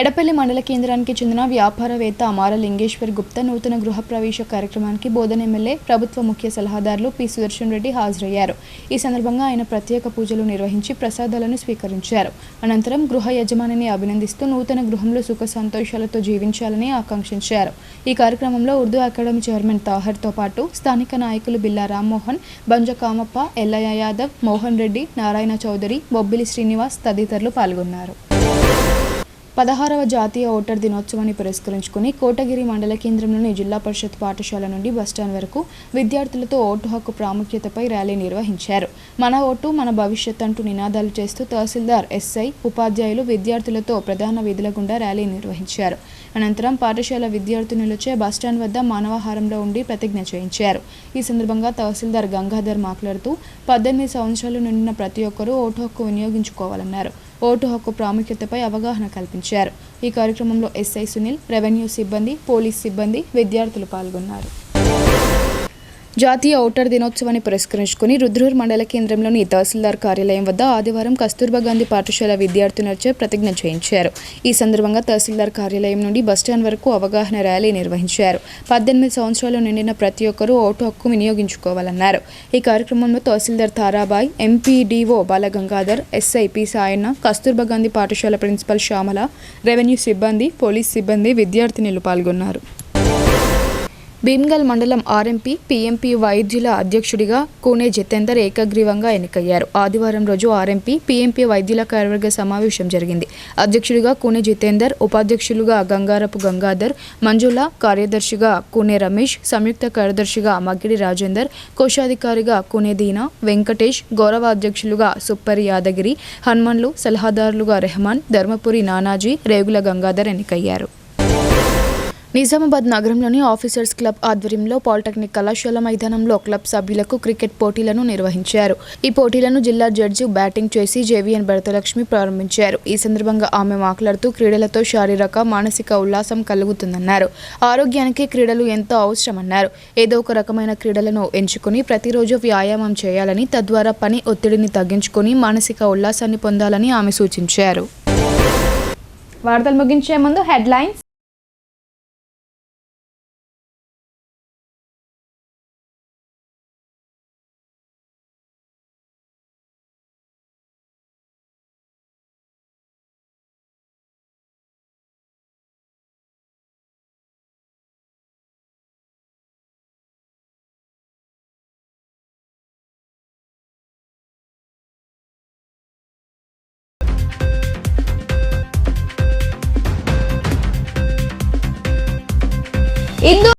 ఎడపల్లి మండల కేంద్రానికి చెందిన వ్యాపారవేత్త అమార లింగేశ్వర్ గుప్తా నూతన గృహప్రవేశ కార్యక్రమానికి బోధన ఎమ్మెల్యే, ప్రభుత్వ ముఖ్య సలహాదారులు పి సుదర్శన్ రెడ్డి హాజరయ్యారు. ఈ సందర్భంగా ఆయన ప్రత్యేక పూజలు నిర్వహించి ప్రసాదాలను స్వీకరించారు. అనంతరం గృహ యజమానిని అభినందిస్తూ నూతన గృహంలో సుఖ సంతోషాలతో జీవించాలని ఆకాంక్షించారు. ఈ కార్యక్రమంలో ఉర్దూ అకాడమీ చైర్మన్ తాహర్తో పాటు స్థానిక నాయకులు బిల్లా రామ్మోహన్, బంజ కామప్ప, ఎల్లయ్య యాదవ్, మోహన్ రెడ్డి, నారాయణ చౌదరి, బొబ్బిలి శ్రీనివాస్ తదితరులు పాల్గొన్నారు. 16వ జాతీయ ఓటర్ దినోత్సవాన్ని పురస్కరించుకుని కోటగిరి మండల కేంద్రంలోని జిల్లా పరిషత్ పాఠశాల నుండి బస్టాండ్ వరకు విద్యార్థులతో ఓటు హక్కు ప్రాముఖ్యతపై ర్యాలీ నిర్వహించారు. మన ఓటు మన భవిష్యత్ అంటూ నినాదాలు చేస్తూ తహసీల్దార్, ఎస్ఐ, ఉపాధ్యాయులు విద్యార్థులతో ప్రధాన వీధుల గుండా ర్యాలీ నిర్వహించారు. అనంతరం పాఠశాల విద్యార్థినులచే బస్టాండ్ వద్ద మానవహారంలో ఉండి ప్రతిజ్ఞ చేయించారు. ఈ సందర్భంగా తహసీల్దార్ గంగాధర్ మాట్లాడుతూ 18 సంవత్సరాలు నిండిన ప్రతి ఒక్కరూ ఓటు హక్కు వినియోగించుకోవాలన్నారు. ఓటు హక్కు ప్రాముఖ్యతపై అవగాహన కల్పించారు. ఈ కార్యక్రమంలో ఎస్ఐ సునీల్, రెవెన్యూ సిబ్బంది, పోలీస్ సిబ్బంది, విద్యార్థులు పాల్గొన్నారు. జాతీయ ఓటర్ దినోత్సవాన్ని పురస్కరించుకుని రుద్రూర్ మండల కేంద్రంలోని తహసీల్దార్ కార్యాలయం వద్ద ఆదివారం కస్తూర్బా గాంధీ పాఠశాల విద్యార్థులచే ప్రతిజ్ఞ చేయించారు. ఈ సందర్భంగా తహసీల్దార్ కార్యాలయం నుండి బస్టాండ్ వరకు అవగాహన ర్యాలీ నిర్వహించారు. 18 సంవత్సరాలు నిండిన ప్రతి ఒక్కరూ ఓటు హక్కు వినియోగించుకోవాలన్నారు. ఈ కార్యక్రమంలో tahsildar Tarabai, MPDO Balagangadhar, SI P Sayanna, Kasturba Gandhi పాఠశాల ప్రిన్సిపల్ శ్యామల, రెవెన్యూ సిబ్బంది, పోలీస్ సిబ్బంది, విద్యార్థినులు పాల్గొన్నారు. భీమ్గల్ మండలం ఆర్ఎంపీ, పీఎంపీ వైద్యుల అధ్యక్షుడిగా కూనే జితేందర్ ఏకగ్రీవంగా ఎన్నికయ్యారు. ఆదివారం రోజు ఆర్ఎంపీ, పీఎంపీ వైద్యుల కార్యవర్గ సమావేశం జరిగింది. అధ్యక్షుడిగా కూనే జితేందర్, ఉపాధ్యక్షులుగా గంగారపు గంగాధర్, మంజుల, కార్యదర్శిగా కూనే రమేష్, సంయుక్త కార్యదర్శిగా మగ్గిడి రాజేందర్, కోశాధికారిగా కూనే దీనా, వెంకటేష్, గౌరవ అధ్యక్షులుగా సుప్పరి యాదగిరి, హనుమన్లు, సలహాదారులుగా రెహమాన్, ధర్మపురి నానాజీ, రేగుల గంగాధర్ ఎన్నికయ్యారు. నిజామాబాద్ నగరంలోని ఆఫీసర్స్ క్లబ్ ఆధ్వర్యంలో పాలిటెక్నిక్ కళాశాల మైదానంలో క్లబ్ సభ్యులకు క్రికెట్ పోటీలను నిర్వహించారు. ఈ పోటీలను జిల్లా జడ్జి బ్యాటింగ్ చేసి జేవీఎన్ భరతలక్ష్మి ప్రారంభించారు. ఈ సందర్భంగా ఆమె మాట్లాడుతూ క్రీడలతో శారీరక, మానసిక ఉల్లాసం కలుగుతుందన్నారు. ఆరోగ్యానికి క్రీడలు ఎంతో అవసరమన్నారు. ఏదో ఒక రకమైన క్రీడలను ఎంచుకుని ప్రతిరోజు వ్యాయామం చేయాలని, తద్వారా పని ఒత్తిడిని తగ్గించుకొని మానసిక ఉల్లాసాన్ని పొందాలని ఆమె సూచించారు. వార్తలు ముగించే ముందు హెడ్లైన్స్. ఇందు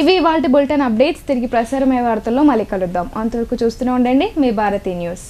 ఇవి ఇవాల్టి బులెటిన్ అప్డేట్స్. తిరిగి ప్రసారమయ్యే వార్తల్లో మళ్ళీ కలుద్దాం. అంతవరకు చూస్తూనే ఉండండి మీ భారతీ న్యూస్.